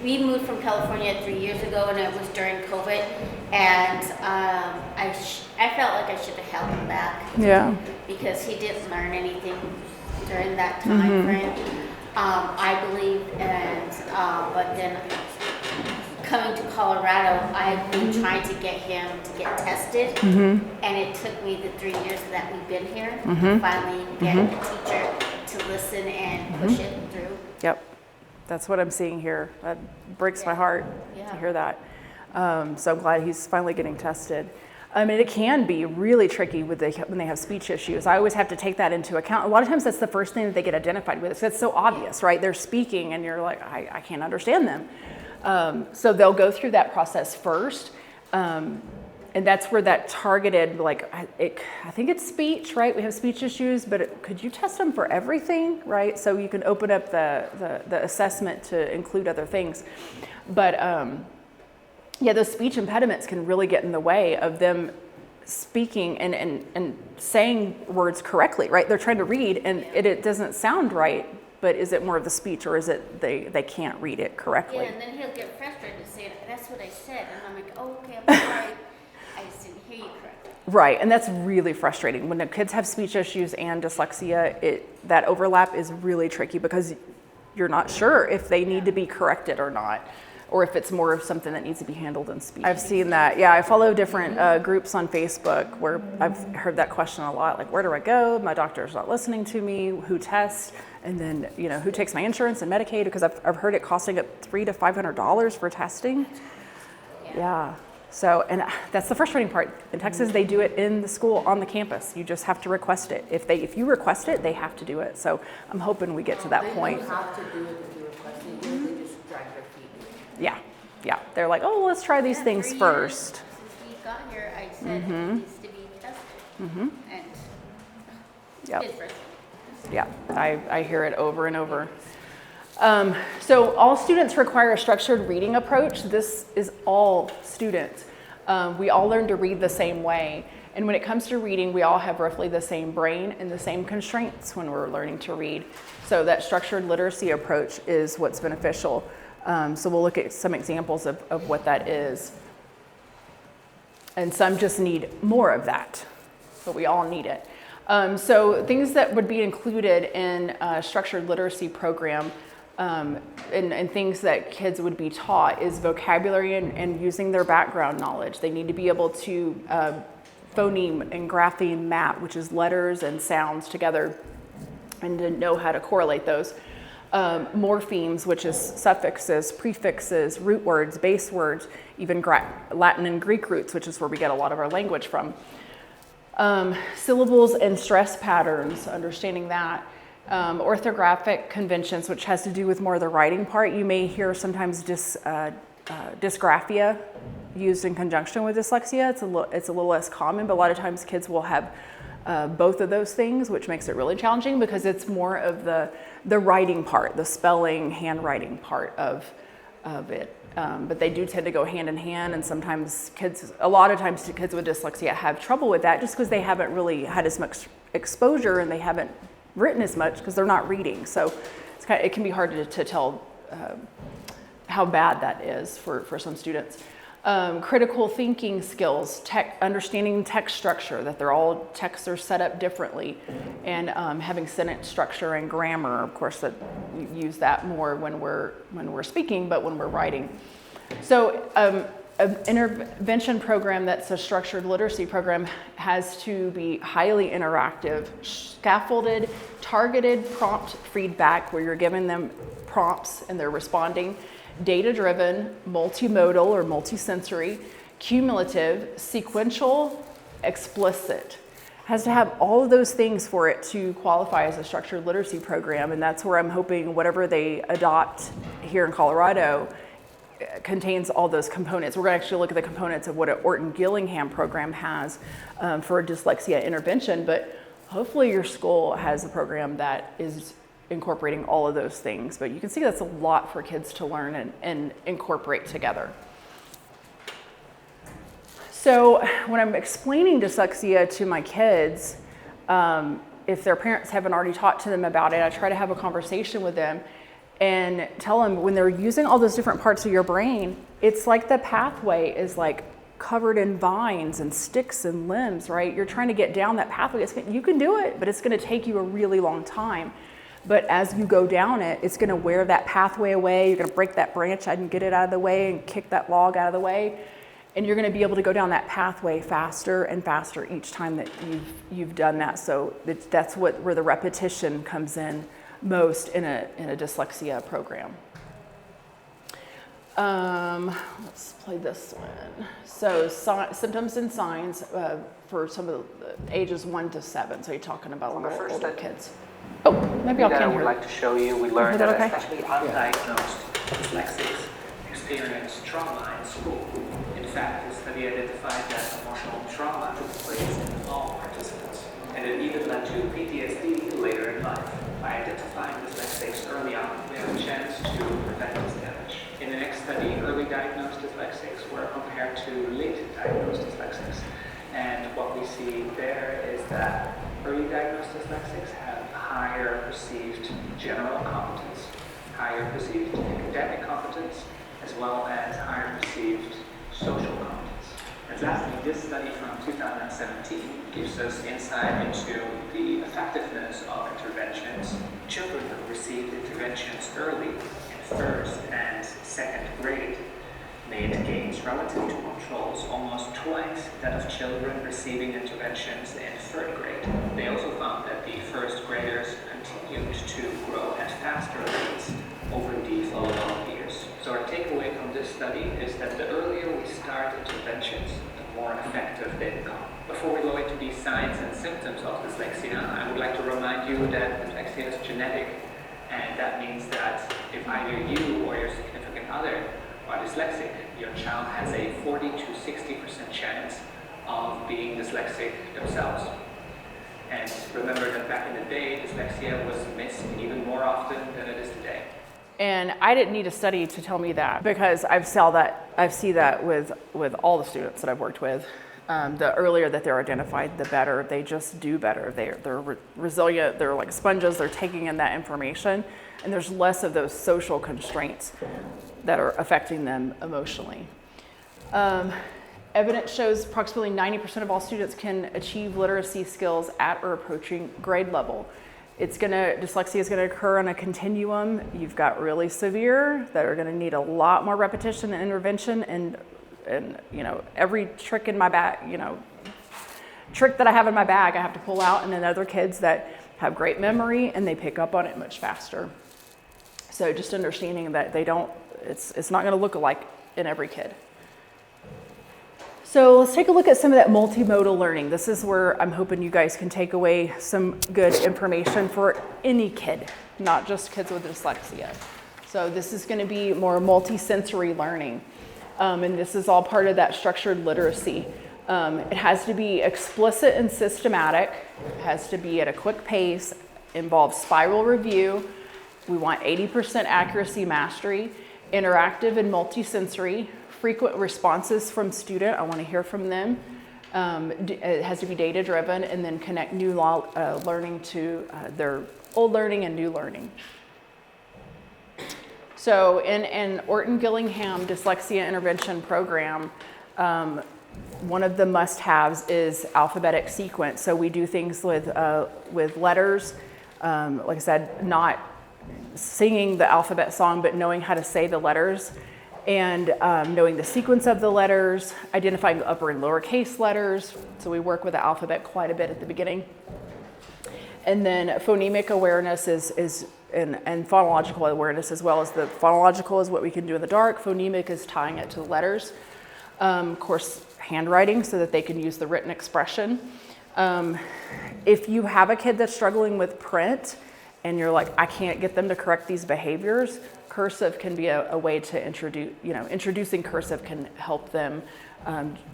Speaker 7: we moved from California 3 years ago, and it was during COVID, and I felt like I should have held him back.
Speaker 1: Yeah.
Speaker 7: Because he didn't learn anything during that time frame, I believe, and but then coming to Colorado, I've been trying to get him to get tested, and it took me the 3 years that we've been here to finally get a teacher to listen and push it through.
Speaker 1: Yep. That's what I'm seeing here. That breaks my heart to hear that. So I'm glad he's finally getting tested. And it can be really tricky when they have speech issues. I always have to take that into account. A lot of times that's the first thing that they get identified with. So it's so obvious, right? They're speaking and you're like, I can't understand them. So they'll go through that process first. And that's where that targeted, I think it's speech, right? We have speech issues, but could you test them for everything, right? So you can open up the assessment to include other things. But those speech impediments can really get in the way of them speaking and saying words correctly, right? They're trying to read and it doesn't sound right, but is it more of the speech, or is it they can't read it correctly?
Speaker 7: Yeah, and then he'll get frustrated and say, that's what I said. And I'm like, oh, okay, I'm sorry. I just didn't hear you correctly.
Speaker 1: Right, and that's really frustrating. When the kids have speech issues and dyslexia, that overlap is really tricky because you're not sure if they need to be corrected or not, or if it's more of something that needs to be handled in speech. I've seen that. Yeah, I follow different groups on Facebook where I've heard that question a lot, like, where do I go? My doctor's not listening to me. Who tests? And then, who takes my insurance and Medicaid? Because I've heard it costing up $300 to $500 for testing. Yeah. So, and that's the frustrating part. In Texas, they do it in the school, on the campus. You just have to request it. If you request it, they have to do it. So I'm hoping we get to that point.
Speaker 3: They don't have to do it if you request it. They just drag their feet.
Speaker 1: Yeah. They're like, oh, let's try these things
Speaker 7: 3
Speaker 1: first.
Speaker 7: Since he got here, I said he needs to be tested. And
Speaker 1: Yep.
Speaker 7: it's frustrating.
Speaker 1: Yeah, I hear it over and over. So all students require a structured reading approach. This is all students. We all learn to read the same way. And when it comes to reading, we all have roughly the same brain and the same constraints when we're learning to read. So that structured literacy approach is what's beneficial. So we'll look at some examples of what that is. And some just need more of that, but we all need it. So things that would be included in a structured literacy program and things that kids would be taught is vocabulary and using their background knowledge. They need to be able to phoneme and grapheme map, which is letters and sounds together, and to know how to correlate those. Morphemes, which is suffixes, prefixes, root words, base words, even Latin and Greek roots, which is where we get a lot of our language from. Syllables and stress patterns, understanding that. Orthographic conventions, which has to do with more of the writing part. You may hear sometimes dysgraphia used in conjunction with dyslexia. It's a little less common, but a lot of times kids will have both of those things, which makes it really challenging because it's more of the writing part, the spelling, handwriting part of it. But they do tend to go hand in hand, and sometimes a lot of times kids with dyslexia have trouble with that just because they haven't really had as much exposure and they haven't written as much because they're not reading. So it can be hard to tell how bad that is for some students. Critical thinking skills, understanding text structure, that texts are set up differently, and having sentence structure and grammar. Of course, that we use that more when we're speaking, but when we're writing. So an intervention program that's a structured literacy program has to be highly interactive, scaffolded, targeted prompt feedback where you're giving them prompts and they're responding, data-driven, multimodal or multisensory, cumulative, sequential, explicit. Has to have all of those things for it to qualify as a structured literacy program, and that's where I'm hoping whatever they adopt here in Colorado contains all those components. We're going to actually look at the components of what an Orton-Gillingham program has for dyslexia intervention, but hopefully your school has a program that is incorporating all of those things. But you can see that's a lot for kids to learn and incorporate together. So when I'm explaining dyslexia to my kids, if their parents haven't already talked to them about it, I try to have a conversation with them and tell them when they're using all those different parts of your brain, it's like the pathway is like covered in vines and sticks and limbs, right? You're trying to get down that pathway. You can do it, but it's going to take you a really long time. But as you go down it, it's going to wear that pathway away. You're going to break that branch and get it out of the way and kick that log out of the way. And you're going to be able to go down that pathway faster and faster each time that you've done that. So that's where the repetition comes in most in a dyslexia program. Let's play this one. So symptoms and signs for some of the ages 1 to 7. So you're talking about little older kids. Oh, maybe I'll
Speaker 8: I
Speaker 1: come
Speaker 8: would
Speaker 1: here.
Speaker 8: like to show you, we learned that
Speaker 1: okay?
Speaker 8: especially undiagnosed dyslexics experience trauma in school. In fact, the study identified that emotional trauma took place in all participants, and it even led to PTSD later in life. By identifying dyslexics early on, we have a chance to prevent this damage. In the next study, early diagnosed dyslexics were compared to late diagnosed dyslexics. And what we see there is that early diagnosed dyslexics have higher perceived general competence, higher perceived academic competence, as well as higher perceived social competence. And lastly, this study from 2017 gives us insight into the effectiveness of interventions. Children who received interventions early in first and second grade made gains relative to controls almost twice that of children receiving interventions in third grade. They also found that the first graders continued to grow at faster rates over the following years. So our takeaway from this study is that the earlier we start interventions, the more effective they become. Before we go into the signs and symptoms of dyslexia, I would like to remind you that dyslexia is genetic, and that means that if either you or your significant other are dyslexic, your child has a 40 to 60% chance of being dyslexic themselves. And remember that back in the day, dyslexia was missed even more often than it is today.
Speaker 1: And I didn't need a study to tell me that, because I've seen that with all the students that I've worked with. The earlier that they're identified, the better. They just do better. They're resilient. They're like sponges. They're taking in that information, and there's less of those social constraints that are affecting them emotionally. Evidence shows approximately 90% of all students can achieve literacy skills at or approaching grade level. Dyslexia is gonna occur on a continuum. You've got really severe that are gonna need a lot more repetition and intervention, and every trick in my bag, trick that I have in my bag, I have to pull out, and then other kids that have great memory and they pick up on it much faster. So just understanding that it's not gonna look alike in every kid. So let's take a look at some of that multimodal learning. This is where I'm hoping you guys can take away some good information for any kid, not just kids with dyslexia. So this is going to be more multi-sensory learning. And this is all part of that structured literacy. It has to be explicit and systematic. It has to be at a quick pace, involves spiral review. We want 80% accuracy mastery, interactive and multi-sensory, frequent responses from student. I want to hear from them. It has to be data driven, and then connect new learning to their old learning and new learning. So in an Orton-Gillingham dyslexia intervention program, one of the must-haves is alphabetic sequence. So we do things with letters, like I said, not singing the alphabet song, but knowing how to say the letters, and knowing the sequence of the letters, identifying upper and lowercase letters. So we work with the alphabet quite a bit at the beginning. And then phonemic awareness and phonological awareness as well. As the phonological is what we can do in the dark. Phonemic is tying it to the letters. Of course, handwriting so that they can use the written expression. If you have a kid that's struggling with print and you're like, I can't get them to correct these behaviors, cursive can be a way to introducing cursive can help them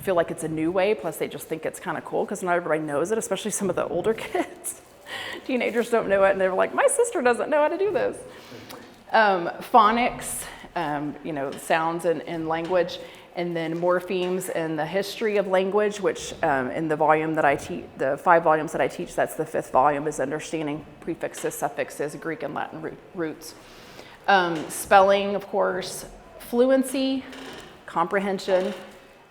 Speaker 1: feel like it's a new way. Plus they just think it's kind of cool because not everybody knows it, especially some of the older kids. Teenagers don't know it and they're like, my sister doesn't know how to do this. Phonics, sounds and language, and then morphemes and the history of language, which in the volume that I teach, the 5 volumes that I teach, that's the 5th volume, is understanding prefixes, suffixes, Greek and Latin roots. Spelling, of course, fluency, comprehension,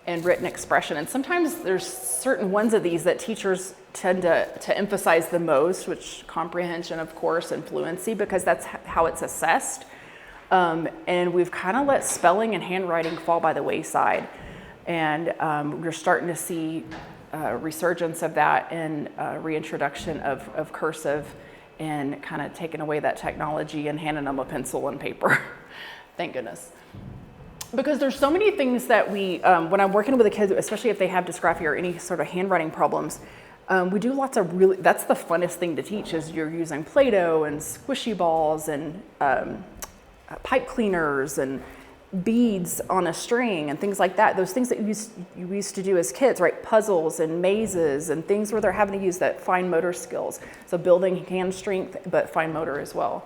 Speaker 1: and written expression. And sometimes there's certain ones of these that teachers tend to emphasize the most, which comprehension, of course, and fluency, because that's how it's assessed. And we've kind of let spelling and handwriting fall by the wayside. And we're starting to see resurgence of that and reintroduction of cursive, and kind of taking away that technology and handing them a pencil and paper. Thank goodness. Because there's so many things that we, when I'm working with the kids, especially if they have dysgraphia or any sort of handwriting problems, we do lots of that's the funnest thing to teach, is you're using Play-Doh and squishy balls and pipe cleaners and beads on a string and things like that. Those things that you used to do as kids, right? Puzzles and mazes and things where they're having to use that fine motor skills. So building hand strength, but fine motor as well.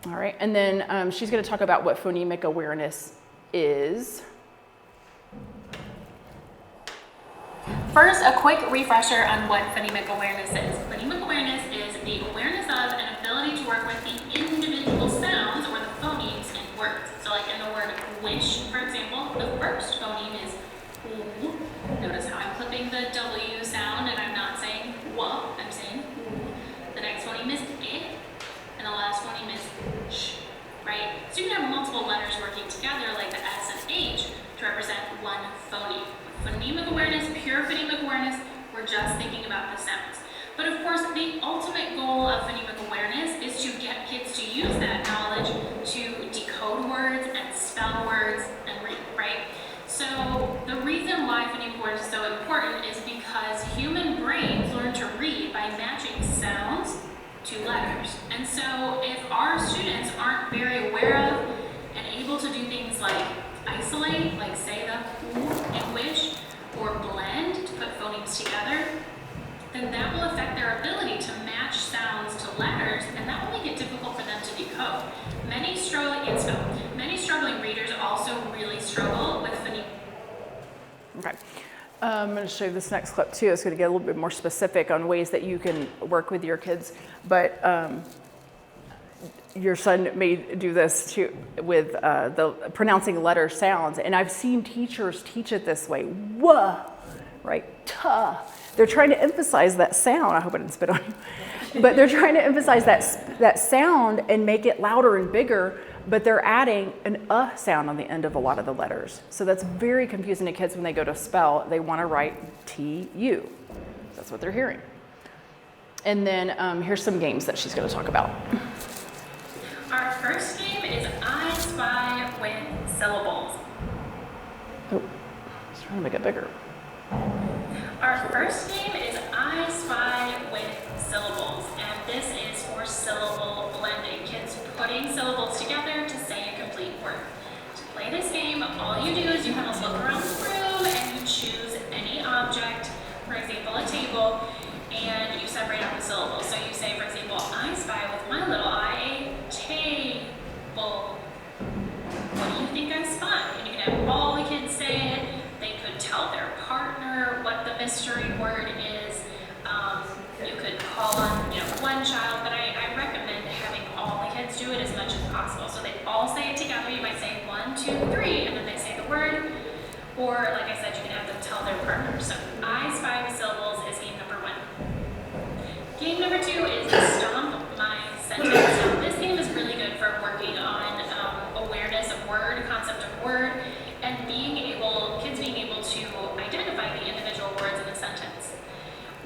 Speaker 1: All right, and then she's going to talk about what phonemic awareness is.
Speaker 9: First, a quick refresher on what phonemic awareness is. Phonemic awareness is the awareness of and ability to work with the individual sounds or the phonemes in words. So like in the word wish, for example, the first phoneme is oo. Notice how I'm clipping the W sound and I'm not saying wa, I'm saying oo. The next phoneme is I, and the last phoneme is sh, right? So you can have multiple letters working together like the S and H to represent one phoneme. Phonemic awareness, pure phonemic awareness, we're just thinking about the sounds. But of course, the ultimate goal of phonemic awareness is to get kids to use that knowledge to decode words and spell words and read, right? So the reason why phonemic awareness is so important is because human brains learn to read by matching sounds to letters. And so if our students aren't very aware of and able to do things like isolate, like say the oo in wish, or blend to put phonemes together, then that will affect their ability to match sounds to letters, and that will make it difficult for them to decode. Many struggling readers also really struggle with phoneme.
Speaker 1: Okay. I'm going to show you this next clip too. It's going to get a little bit more specific on ways that you can work with your kids, but your son may do this too with the pronouncing letter sounds, and I've seen teachers teach it this way. Wuh, right? Tuh. they're trying to emphasize that sound. I hope I didn't spit on you. But they're trying to emphasize that sound and make it louder and bigger, but they're adding an sound on the end of a lot of the letters. So that's very confusing to kids when they go to spell. They want to write T-U. That's what they're hearing. And then here's some games that she's going to talk about.
Speaker 9: Our first game is I Spy with syllables.
Speaker 1: Oh, I was trying to make it bigger.
Speaker 9: Our first game is I Spy with syllables, and this is for syllable blending. Kids putting syllables together to say a complete word. To play this game, all you do is you have a look around the room and you choose any object, for example, a table, and you separate out the syllables. So you say, for example, I spy with my little eye a table. What do you think I spy? And you can have all the kids say it. They could tell their partner what the mystery word is. You could call on, one child, but I recommend having all the kids do it as much as possible. So they all say it together. You might say 1, 2, 3, and then they say the word. Or, like I said, you can have them tell their partner. So I Spy with syllables is game number 1. Game number 2 is Stomp My Sentence. So this game is really good for working on awareness of word, concept of word, and kids being able to identify the individual words in a sentence.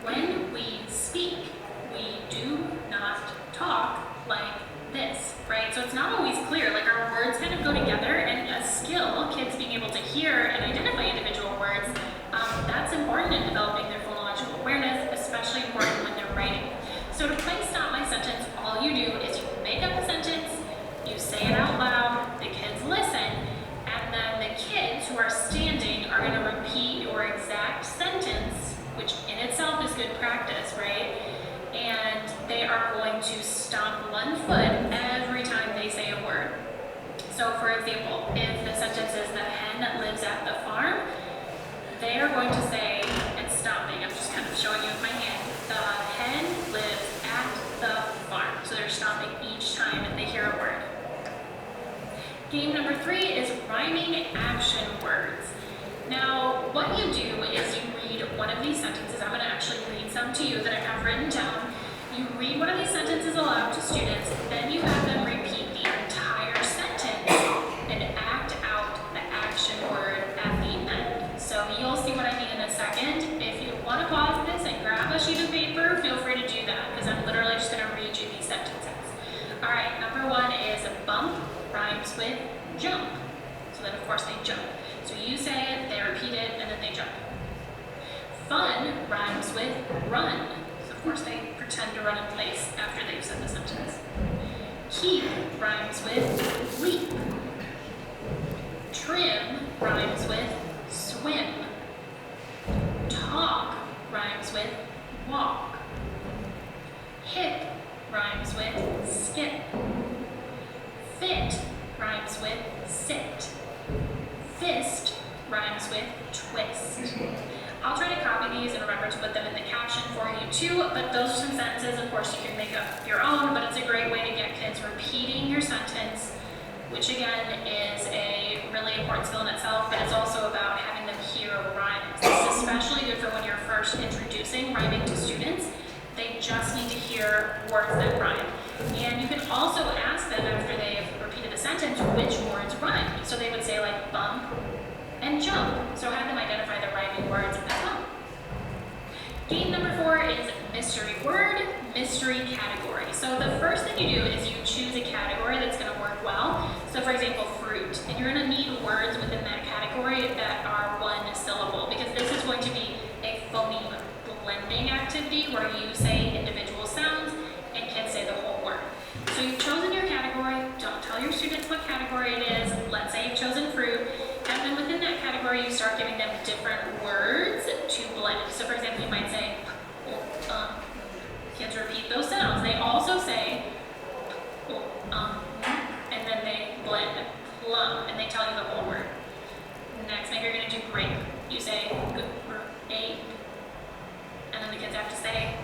Speaker 9: When we speak, we do not talk like this, right? So it's not always clear, like our words kind of go together, and a skill, kids being able to hear and identify individual words, that's important in developing their phonological awareness, especially important when they're writing. So to play Stop My Sentence, all you do is you make up a sentence, you say it out loud, the kids listen, and then the kids who are standing are going to repeat your exact sentence, which in itself is good practice, right? And they are going to stomp one foot every time they say a word. So for example, if the sentence is the hen that lives at the farm, they are going to say, and stomping, I'm just kind of showing you with my hand, the hen lives at the farm. So they're stomping each time that they hear a word. Game number 3 is rhyming action words. Now, what you do is you read one of these sentences. I'm going to actually read some to you that I have written down. You read one of these sentences aloud to students, then you have them repeat the entire sentence and act out the action word at the end. So you'll see what I mean in a second. If you want to pause this and grab a sheet of paper, feel free to do that, because I'm literally just going to read you these sentences. All right, number 1 is bump rhymes with jump. So then, of course, they jump. So you say it, they repeat it, and then they jump. Fun rhymes with run. So, of course, they pretend to run in place after they've said the sentence. Keep rhymes with leap. Trim rhymes with swim. Talk rhymes with walk. Hip rhymes with skip. Fit rhymes with sit. Fist rhymes with twist. I'll try to copy these and remember to put them in the caption for you too, but those are some sentences. Of course, you can make up your own, but it's a great way to get kids repeating your sentence, which again is a really important skill in itself, but it's also about having them hear rhymes. This is especially good for when you're first introducing rhyming to students. They just need to hear words that rhyme. And you can also ask them after they've repeated the sentence which words rhyme. So they would say like bump and jump. So have them identify the rhyming words as well. Game number 4 is mystery word, mystery category. So the first thing you do is you choose a category that's going to work well. So for example, fruit. And you're going to need words within that category that are 1 syllable, because this is going to be a phoneme blending activity where you say individual sounds and kids say the whole word. So you've chosen your category. Don't tell your students what category it is. Let's say you've chosen fruit. And then within that category, you start giving them different words to blend. So for example, you might say, kids repeat those sounds. They also say, and then they blend, plum, and they tell you the whole word. Next, maybe you're going to do grape. You say, grape. And then the kids have to say,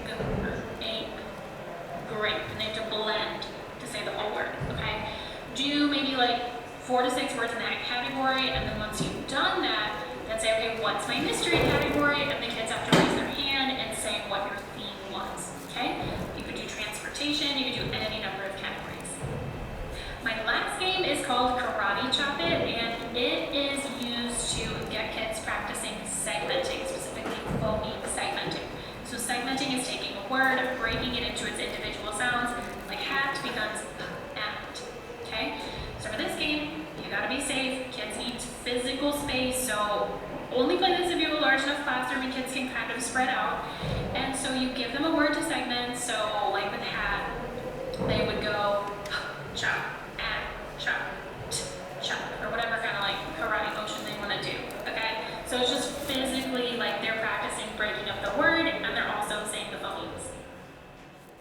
Speaker 9: grape, and they have to blend to say the whole word, okay? Do maybe like 4 to 6 words in that category, and then once you've done that, then say, okay, what's my mystery category? And the kids have to raise their hand can and saying what your theme was, okay? You could do transportation, you could do any number of categories. My last game is called Karate Chop It, and it is used to get kids practicing segmenting, specifically phoneme segmenting. So segmenting is taking a word, breaking it into its individual sounds, like hat becomes at, okay? So for this game, you gotta be safe, kids need physical space, so only play this if you have a large enough classroom and kids can kind of spread out. And so you give them a word to segment, so like with hat, they would go chop, at, chop, chop, or whatever kind of like karate motion they wanna do, okay? So it's just physically like they're practicing breaking up the word and they're also saying the phonemes.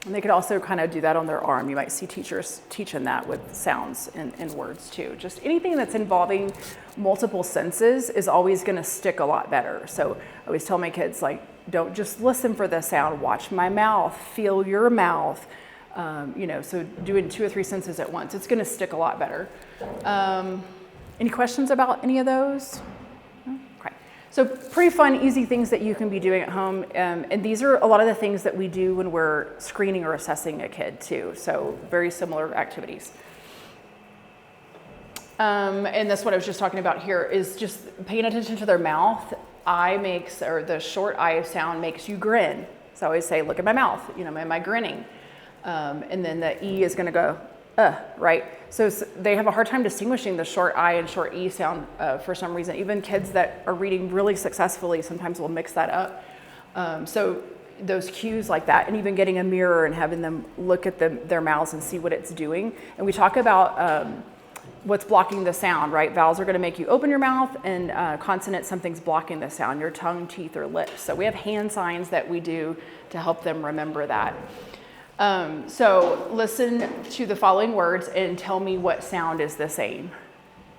Speaker 1: And they could also kind of do that on their arm. You might see teachers teaching that with sounds and words too. Just anything that's involving multiple senses is always going to stick a lot better. So I always tell my kids, like, don't just listen for the sound, watch my mouth, feel your mouth. So doing 2 or 3 senses at once, it's going to stick a lot better. Any questions about any of those? No? Okay. So pretty fun, easy things that you can be doing at home. And these are a lot of the things that we do when we're screening or assessing a kid too. So very similar activities. And that's what I was just talking about here is just paying attention to their mouth. The short I sound makes you grin. So I always say, look at my mouth, am I grinning? And then the E is gonna go, right? So they have a hard time distinguishing the short I and short E sound for some reason. Even kids that are reading really successfully sometimes will mix that up. So those cues like that, and even getting a mirror and having them look at their mouths and see what it's doing. And we talk about what's blocking the sound, right? Vowels are gonna make you open your mouth, and consonants, something's blocking the sound, your tongue, teeth, or lips. So we have hand signs that we do to help them remember that. So listen to the following words and tell me what sound is the same.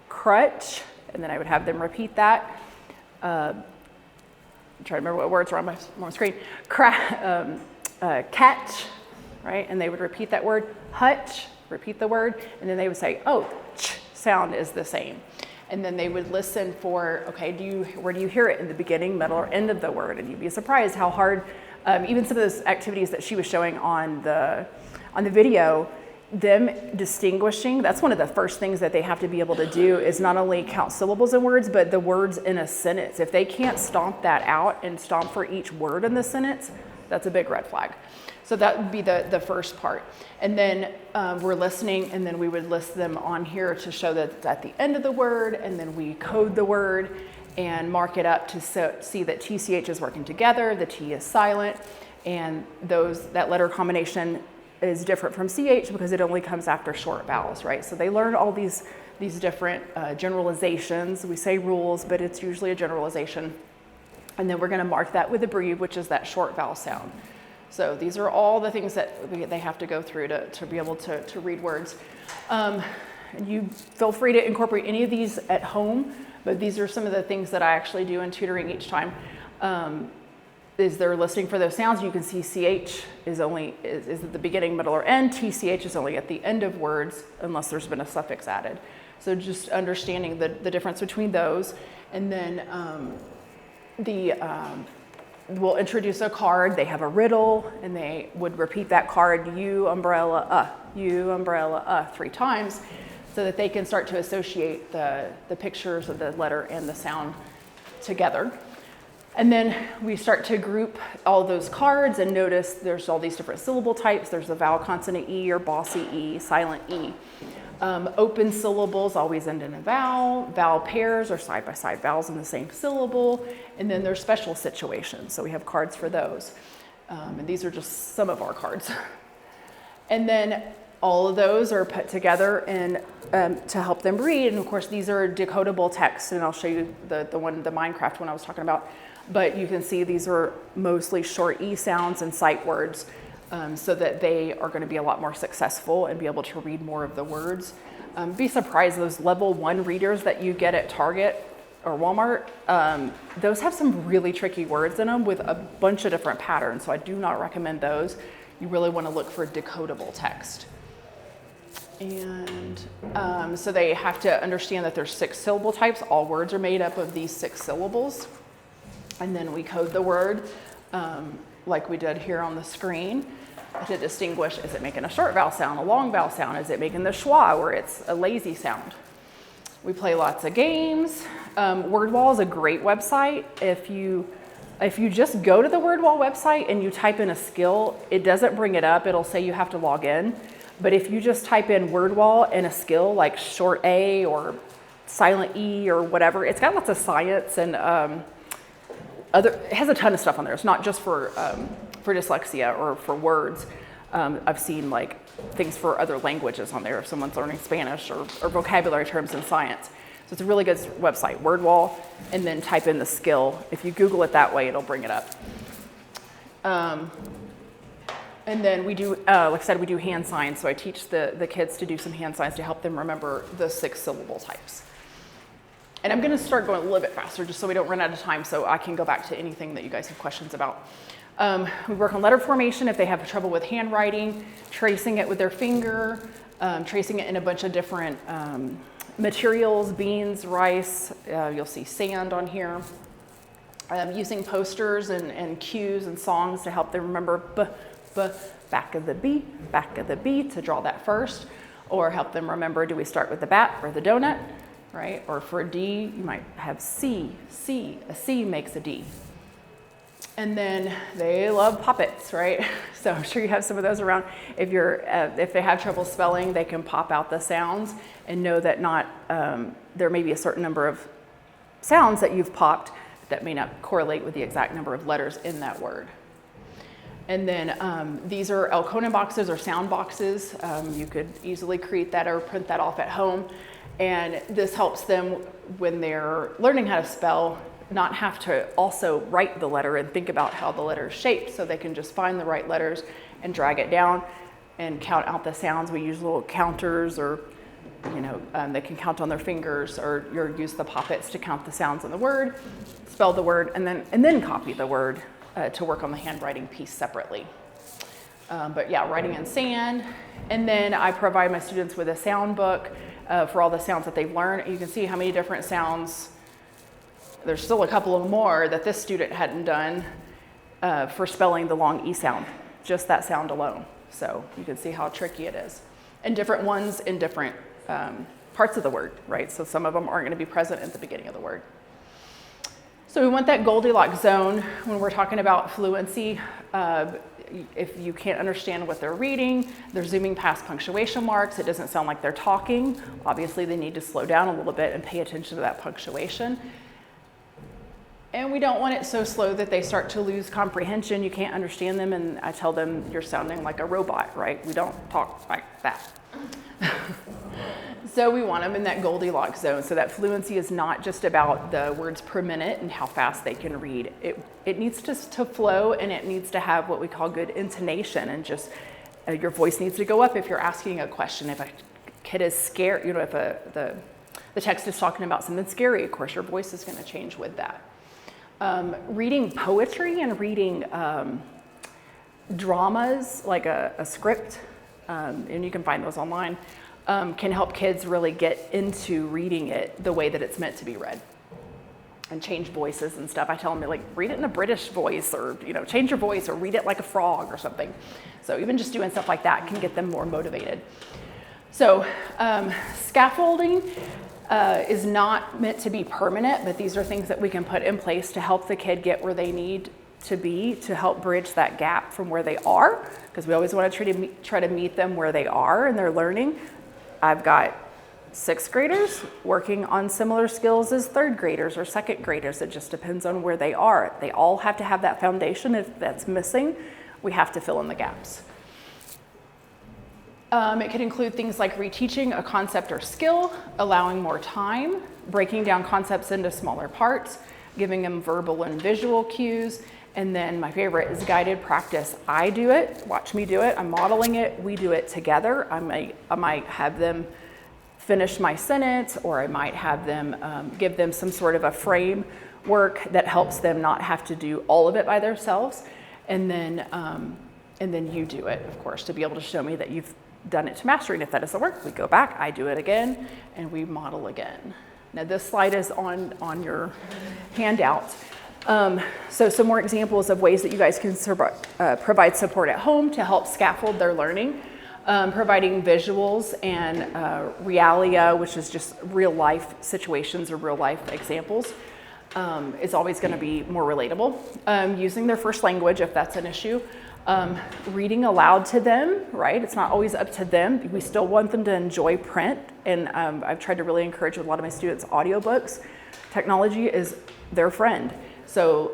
Speaker 1: Crutch, and then I would have them repeat that. I'm trying to remember what words are on my screen. Catch, right? And they would repeat that word. Hutch, repeat the word, and then they would say, oh, ch sound is the same. And then they would listen for, okay, where do you hear it in the beginning, middle, or end of the word? And you'd be surprised how hard, even some of those activities that she was showing on the video, them distinguishing, that's one of the first things that they have to be able to do is not only count syllables in words, but the words in a sentence. If they can't stomp that out and stomp for each word in the sentence, that's a big red flag. So that would be the first part. And then we're listening, and then we would list them on here to show that it's at the end of the word, and then we code the word and mark it up to see that TCH is working together, the T is silent, and that letter combination is different from CH because it only comes after short vowels, right? So they learn all these different generalizations. We say rules, but it's usually a generalization. And then we're gonna mark that with a breathe, which is that short vowel sound. So these are all the things that they have to go through to be able to read words. You feel free to incorporate any of these at home, but these are some of the things that I actually do in tutoring each time. Is they're listening for those sounds. You can see CH is at the beginning, middle, or end. TCH is only at the end of words unless there's been a suffix added. So just understanding the difference between those. And then we'll introduce a card. They have a riddle, and they would repeat that card, you, umbrella, 3 times, so that they can start to associate the pictures of the letter and the sound together. And then we start to group all those cards and notice there's all these different syllable types. There's the vowel consonant E or bossy E, silent E. Open syllables always end in a vowel. Vowel pairs are side-by-side vowels in the same syllable. And then there's special situations. So we have cards for those. And these are just some of our cards. And then all of those are put together and to help them read. And of course, these are decodable texts. And I'll show you the Minecraft one I was talking about. But you can see these are mostly short E sounds and sight words. So that they are going to be a lot more successful and be able to read more of the words. Be surprised, those level 1 readers that you get at Target or Walmart, those have some really tricky words in them with a bunch of different patterns. So I do not recommend those. You really want to look for decodable text. And so they have to understand that there's 6 syllable types. All words are made up of these 6 syllables. And then we code the word. like we did here on the screen, to distinguish, is it making a short vowel sound, a long vowel sound? Is it making the schwa, where it's a lazy sound? We play lots of games. WordWall is a great website. If you just go to the WordWall website and you type in a skill, it doesn't bring it up. It'll say you have to log in. But if you just type in WordWall and a skill like short A or silent E or whatever, it's got lots of science and it has a ton of stuff on there. It's not just for dyslexia or for words. I've seen like things for other languages on there if someone's learning Spanish or vocabulary terms in science. So it's a really good website, WordWall, and then type in the skill. If you Google it that way, it'll bring it up. And then we do, like I said, we do hand signs. So I teach the kids to do some hand signs to help them remember the 6 syllable types. And I'm gonna start going a little bit faster just so we don't run out of time, so I can go back to anything that you guys have questions about. We work on letter formation if they have trouble with handwriting, tracing it with their finger, tracing it in a bunch of different materials, beans, rice, you'll see sand on here. Using posters and cues and songs to help them remember back of the B to draw that first, or help them remember, do we start with the bat or the donut, right? Or for a D, you might have C, a C makes a D. And then they love puppets, right? So I'm sure you have some of those around. If they have trouble spelling, they can pop out the sounds and know that there may be a certain number of sounds that you've popped that may not correlate with the exact number of letters in that word. And then these are Elkonin boxes or sound boxes. You could easily create that or print that off at home. And this helps them when they're learning how to spell, not have to also write the letter and think about how the letter is shaped, so they can just find the right letters and drag it down and count out the sounds. We use little counters, or they can count on their fingers, or use the poppets to count the sounds in the word, spell the word, and then copy the word to work on the handwriting piece separately. But yeah, writing in sand. And then I provide my students with a sound book for all the sounds that they've learned. You can see how many different sounds. There's still a couple of more that this student hadn't done for spelling the long E sound, just that sound alone. So you can see how tricky it is. And different ones in different parts of the word, right? So some of them aren't going to be present at the beginning of the word. So we want that Goldilocks zone when we're talking about fluency. If you can't understand what they're reading, they're zooming past punctuation marks, it doesn't sound like they're talking, obviously they need to slow down a little bit and pay attention to that punctuation. And we don't want it so slow that they start to lose comprehension, you can't understand them, and I tell them you're sounding like a robot, right? We don't talk like that. So we want them in that Goldilocks zone, so that fluency is not just about the words per minute and how fast they can read. It needs to flow, and it needs to have what we call good intonation, and just your voice needs to go up if you're asking a question. If a kid is scared, if the text is talking about something scary, of course your voice is going to change with that. Reading poetry and reading dramas, like a script, and you can find those online, can help kids really get into reading it the way that it's meant to be read, and change voices and stuff. I tell them, like, read it in a British voice, or change your voice, or read it like a frog or something. So even just doing stuff like that can get them more motivated. So scaffolding is not meant to be permanent, but these are things that we can put in place to help the kid get where they need to be, to help bridge that gap from where they are, because we always want to try to meet them where they are in their learning. I've got 6th graders working on similar skills as 3rd graders or 2nd graders. It just depends on where they are. They all have to have that foundation. If that's missing, we have to fill in the gaps. It could include things like reteaching a concept or skill, allowing more time, breaking down concepts into smaller parts, giving them verbal and visual cues, and then my favorite is guided practice. I do it, watch me do it, I'm modeling it, we do it together. I might have them finish my sentence, or I might have them give them some sort of a framework that helps them not have to do all of it by themselves, and then you do it, of course, to be able to show me that you've done it to mastery. And if that doesn't work, we go back, I do it again, and we model again. Now this slide is on your handout. So some more examples of ways that you guys can provide support at home to help scaffold their learning. Providing visuals and realia, which is just real life situations or real life examples, is always going to be more relatable. Using their first language if that's an issue. Reading aloud to them, right? It's not always up to them. We still want them to enjoy print. And I've tried to really encourage with a lot of my students audiobooks. Technology is their friend. So,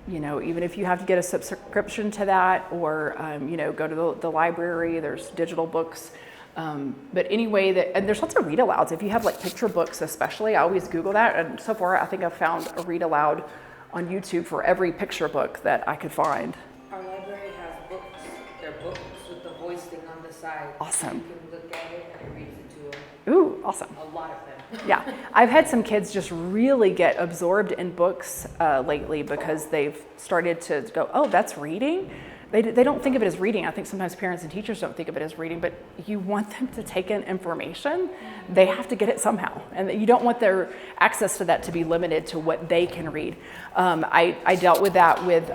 Speaker 1: you know, even if you have to get a subscription to that or, you know, go to the library, there's digital books. But anyway, and there's lots of read alouds. If you have like picture books especially, I always Google that. And so far, I think I've found a read aloud on YouTube for every picture book that I could find.
Speaker 3: Our library has books. They're books with the voice thing on the side.
Speaker 1: Awesome.
Speaker 3: You can look at it and it reads it to them.
Speaker 1: Ooh, awesome.
Speaker 3: A lot of them.
Speaker 1: Yeah, I've had some kids just really get absorbed in books lately because they've started to go, oh, that's reading? They don't think of it as reading. I think sometimes parents and teachers don't think of it as reading, but you want them to take in information. They have to get it somehow. And you don't want their access to that to be limited to what they can read. I dealt with that with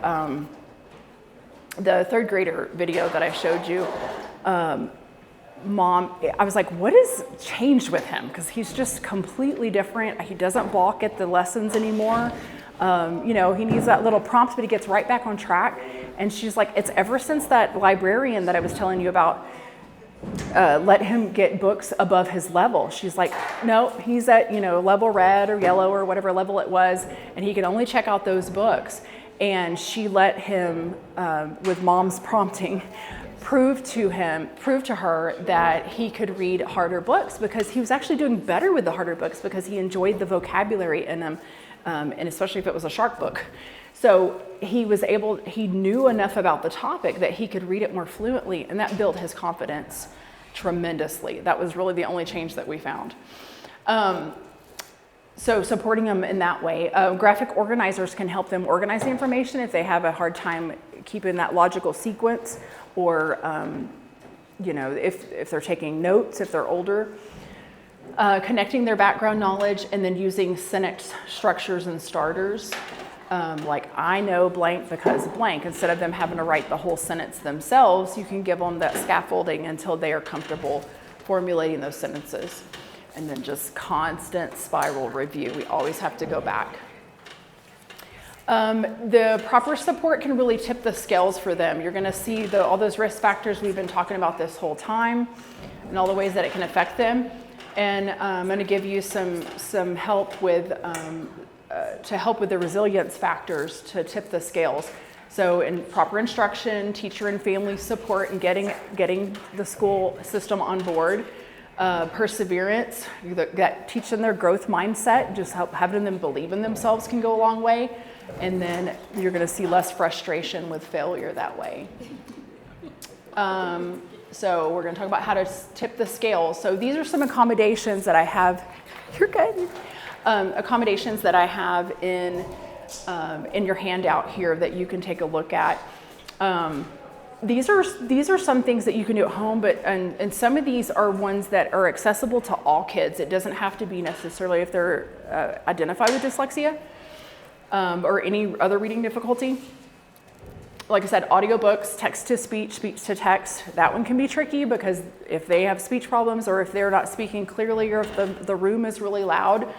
Speaker 1: the third grader video that I showed you. Mom, I was like, what has changed with him? Because he's just completely different. He doesn't balk at the lessons anymore. You know, he needs that little prompt, but he gets right back on track. And she's like, it's ever since that librarian that I was telling you about let him get books above his level. She's like, no, he's at, you know, level red or yellow or whatever level it was, and he can only check out those books. And she let him, with mom's prompting, prove to her that he could read harder books because he was actually doing better with the harder books because he enjoyed the vocabulary in them, and especially if it was a shark book. So he knew enough about the topic that he could read it more fluently, and that built his confidence tremendously. That was really the only change that we found. So supporting them in that way. Graphic organizers can help them organize the information if they have a hard time keeping that logical sequence, or you know, if they're taking notes, if they're older. Connecting their background knowledge and then using sentence structures and starters. Like, I know blank because blank. Instead of them having to write the whole sentence themselves, you can give them that scaffolding until they are comfortable formulating those sentences. And then just constant spiral review. We always have to go back. The proper support can really tip the scales for them. You're going to see all those risk factors we've been talking about this whole time and all the ways that it can affect them. And I'm going to give you some help with to help with the resilience factors to tip the scales. So in proper instruction, teacher and family support, and getting the school system on board. Perseverance, that teach them their growth mindset, just having them believe in themselves can go a long way. And then you're going to see less frustration with failure that way. So we're going to talk about how to tip the scales. So these are some accommodations that I have. You're good. Accommodations that I have in your handout here that you can take a look at. These are some things that you can do at home, but and some of these are ones that are accessible to all kids. It doesn't have to be necessarily if they're identified with dyslexia or any other reading difficulty. Like I said, audiobooks, text-to-speech, speech-to-text, that one can be tricky because if they have speech problems or if they're not speaking clearly or if the room is really loud,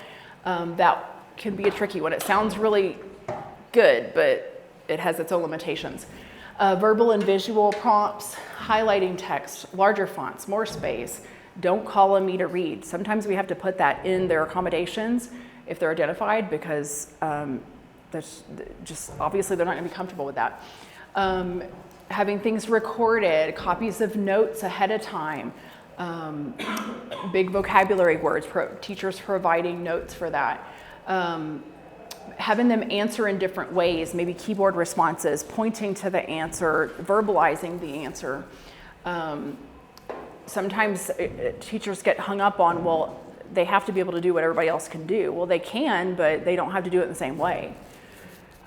Speaker 1: that can be a tricky one. It sounds really good, but it has its own limitations. Verbal and visual prompts, highlighting text, larger fonts, more space. Don't call on me to read. Sometimes we have to put that in their accommodations if they're identified because that's just obviously they're not going to be comfortable with that. Having things recorded, copies of notes ahead of time, big vocabulary words, teachers providing notes for that. Having them answer in different ways, maybe keyboard responses, pointing to the answer, verbalizing the answer. Sometimes teachers get hung up on, well, they have to be able to do what everybody else can do. Well, they can, but they don't have to do it in the same way.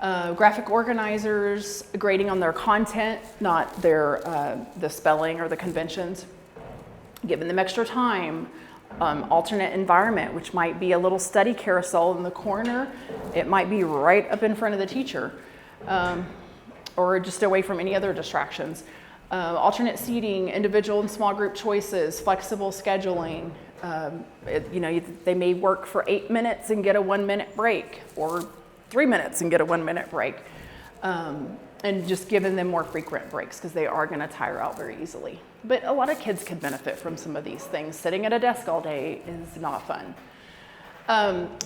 Speaker 1: Graphic organizers, grading on their content, not their the spelling or the conventions. Giving them extra time. Alternate environment, which might be a little study carousel in the corner. It might be right up in front of the teacher, or just away from any other distractions. Alternate seating, individual and small group choices, flexible scheduling. They may work for 8 minutes and get a 1 minute break, or 3 minutes and get a 1 minute break. And just giving them more frequent breaks, because they are going to tire out very easily. But a lot of kids could benefit from some of these things. Sitting at a desk all day is not fun.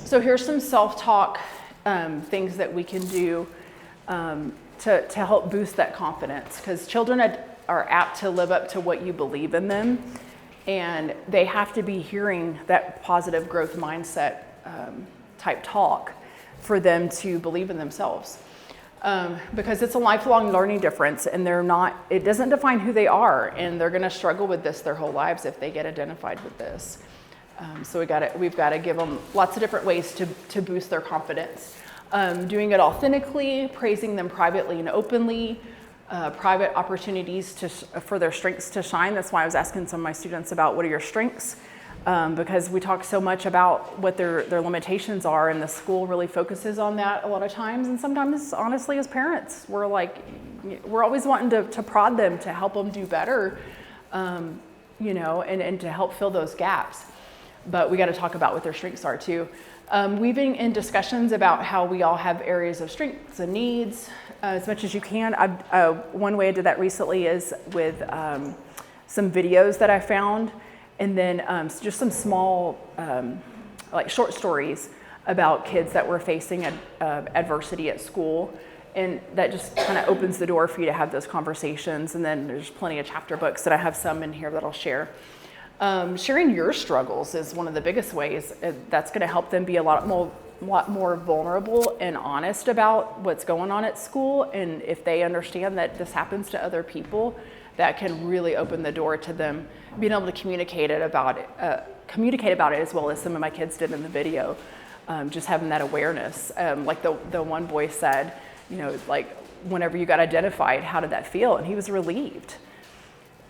Speaker 1: So here's some self-talk things that we can do to help boost that confidence, because children are apt to live up to what you believe in them, and they have to be hearing that positive growth mindset type talk for them to believe in themselves. Because it's a lifelong learning difference, and it doesn't define who they are, and they're going to struggle with this their whole lives if they get identified with this. So we've got to give them lots of different ways to boost their confidence. Doing it authentically, praising them privately and openly, private opportunities for their strengths to shine. That's why I was asking some of my students about what are your strengths. Because we talk so much about what their limitations are, and the school really focuses on that a lot of times. And sometimes, honestly, as parents, we're always wanting to prod them to help them do better, and to help fill those gaps. But we got to talk about what their strengths are too. Weaving in discussions about how we all have areas of strengths and needs as much as you can. One way I did that recently is with some videos that I found. And then just some small, like short stories about kids that were facing adversity at school. And that just kind of opens the door for you to have those conversations. And then there's plenty of chapter books, that I have some in here that I'll share. Sharing your struggles is one of the biggest ways. That's going to help them be a lot more vulnerable and honest about what's going on at school. And if they understand that this happens to other people, that can really open the door to them being able to communicate about it as well as some of my kids did in the video. Just having that awareness. Like the one boy said, like, whenever you got identified, how did that feel? And he was relieved.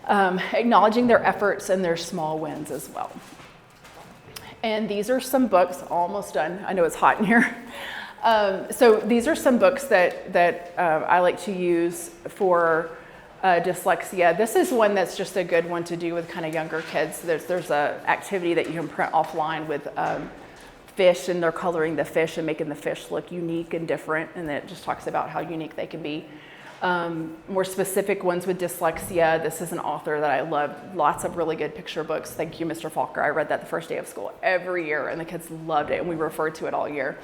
Speaker 1: Acknowledging their efforts and their small wins as well. And these are some books, almost done. I know it's hot in here. So these are some books that I like to use for dyslexia. This is one that's just a good one to do with kind of younger kids. There's a activity that you can print offline with fish, and they're coloring the fish and making the fish look unique and different, and it just talks about how unique they can be. More specific ones with dyslexia. This is an author that I love. Lots of really good picture books. Thank you, Mr. Falker. I read that the first day of school every year, and the kids loved it, and we referred to it all year.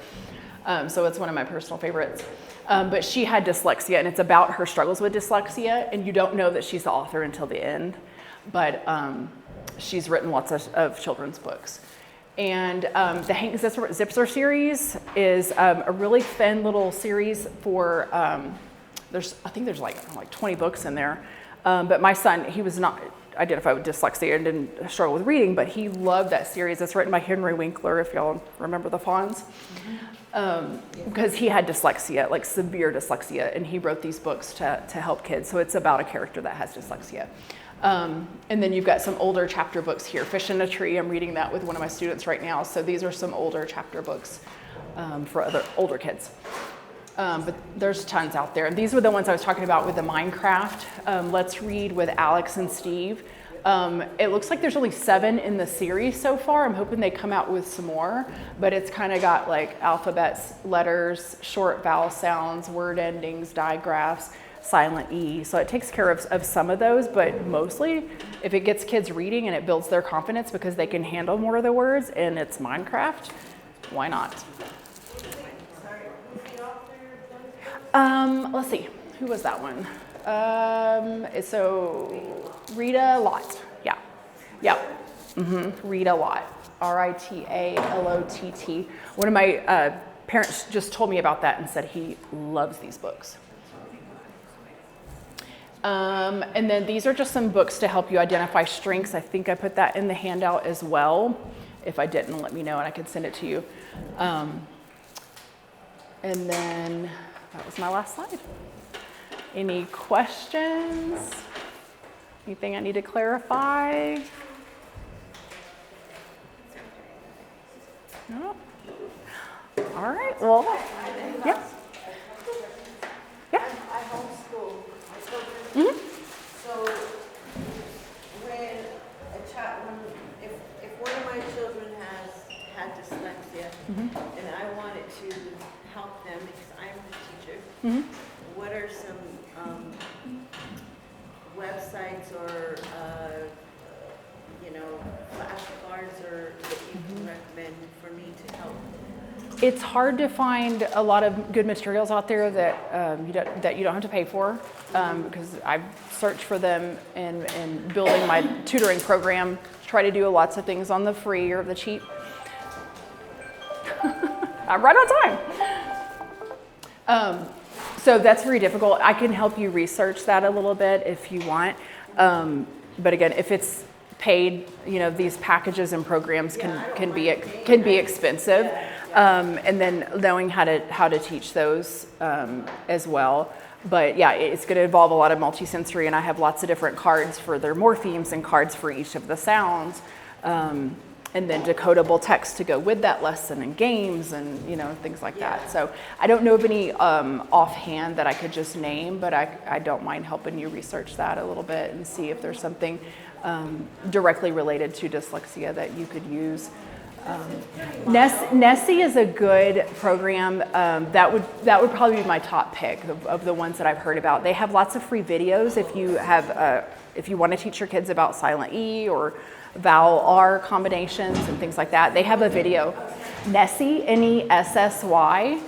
Speaker 1: So it's one of my personal favorites. But she had dyslexia, and it's about her struggles with dyslexia, and you don't know that she's the author until the end. But she's written lots of children's books. And the Hank Zipser series is a really fun little series for, I think there's like 20 books in there. But my son, he was not identified with dyslexia and didn't struggle with reading, but he loved that series. It's written by Henry Winkler, if y'all remember the Fonz. Because he had dyslexia, like severe dyslexia, and he wrote these books to help kids. So it's about a character that has dyslexia. And then you've got some older chapter books here. Fish in a Tree, I'm reading that with one of my students right now. So these are some older chapter books for older kids. But there's tons out there. These were the ones I was talking about with the Minecraft. Let's Read with Alex and Steve. It looks like there's only 7 in the series so far. I'm hoping they come out with some more, but it's kind of got like alphabets, letters, short vowel sounds, word endings, digraphs, silent E. So it takes care of some of those, but mostly if it gets kids reading and it builds their confidence because they can handle more of the words and it's Minecraft, why not? Let's see, who was that one? So Rita Lott, yeah. Rita Lott, Ritalott. One of my parents just told me about that and said he loves these books. And then these are just some books to help you identify strengths. I think I put that in the handout as well. If I didn't, let me know and I could send it to you. And then that was my last slide. Any questions? Anything I need to clarify? No. All right, well, yeah. Yeah.
Speaker 10: I homeschool my children.
Speaker 1: Mhm.
Speaker 10: So when if one of my children had dyslexia and I wanted to help them because I'm a teacher, what are some websites or flashcards or that you can recommend for me to help?
Speaker 1: It's hard to find a lot of good materials out there that you don't have to pay for, because I've searched for them in building my tutoring program. Try to do lots of things on the free or the cheap. I'm right on time. So that's very difficult. I can help you research that a little bit if you want. But again, if it's paid, these packages and programs can be expensive. And then knowing how to teach those as well. But yeah, it's going to involve a lot of multisensory, and I have lots of different cards for their morphemes and cards for each of the sounds. And then decodable text to go with that lesson and games and things like that. So I don't know of any offhand that I could just name, but I don't mind helping you research that a little bit and see if there's something directly related to dyslexia that you could use. Nessie is a good program. That would probably be my top pick of the ones that I've heard about. They have lots of free videos if you want to teach your kids about silent E or vowel R combinations and things like that. They have a video. Nessie, Nessy.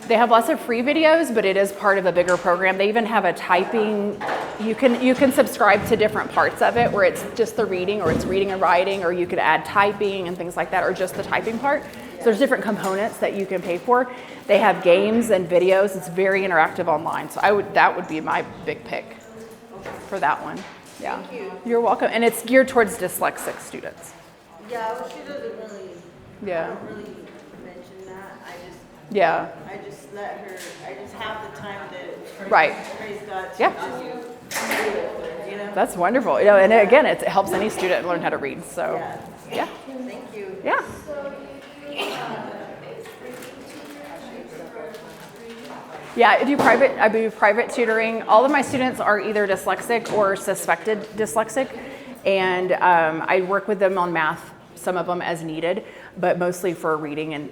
Speaker 1: They have lots of free videos, but it is part of a bigger program. They even have a typing. You can subscribe to different parts of it where it's just the reading, or it's reading and writing, or you could add typing and things like that, or just the typing part. So there's different components that you can pay for. They have games and videos. It's very interactive online. So that would be my big pick for that one. Yeah.
Speaker 10: Thank you.
Speaker 1: You're welcome. And it's geared towards dyslexic students.
Speaker 10: Yeah, well, she doesn't really.
Speaker 1: Yeah.
Speaker 10: I don't really mention that. I just let her. I just have the time to.
Speaker 1: Right.
Speaker 10: Praise God.
Speaker 1: Yeah. That's wonderful. And again, it helps any student learn how to read. So. Yeah.
Speaker 10: Thank you.
Speaker 1: Yeah. Yeah, I do private tutoring. All of my students are either dyslexic or suspected dyslexic, and I work with them on math, some of them as needed, but mostly for reading and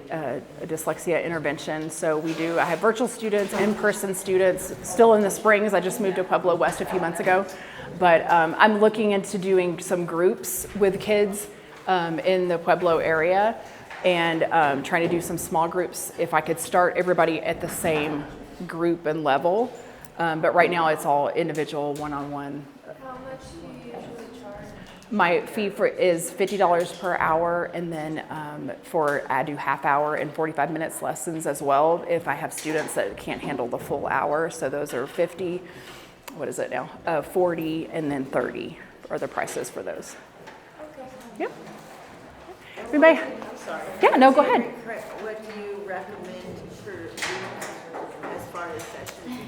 Speaker 1: dyslexia intervention. So I have virtual students, in-person students, still in the Springs. I just moved to Pueblo West a few months ago, but I'm looking into doing some groups with kids in the Pueblo area, and trying to do some small groups if I could start everybody at the same group and level, but right now it's all individual one-on-one.
Speaker 2: How much do you usually charge?
Speaker 1: My fee is $50 per hour, and then I do half hour and 45 minutes lessons as well if I have students that can't handle the full hour. So those are 50, what is it now? 40 and then 30 are the prices for those.
Speaker 2: Okay.
Speaker 1: Yeah. Anybody?
Speaker 10: I'm sorry.
Speaker 1: Yeah, no, go ahead.
Speaker 10: What do you recommend for as far as sessions?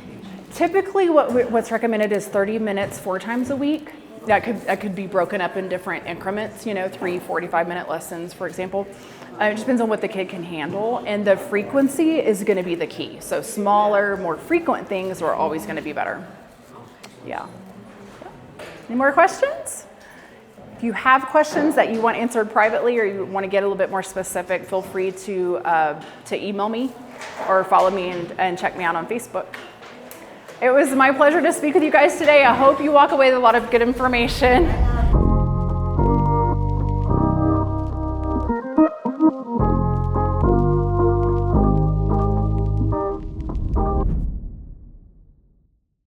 Speaker 1: Typically, what's recommended is 30 minutes 4 times a week. That could be broken up in different increments, 3 45-minute lessons, for example. It just depends on what the kid can handle, and the frequency is going to be the key. So smaller, more frequent things are always going to be better. Yeah. Any more questions? If you have questions that you want answered privately, or you want to get a little bit more specific, feel free to email me or follow me and check me out on Facebook. It was my pleasure to speak with you guys today. I hope you walk away with a lot of good information.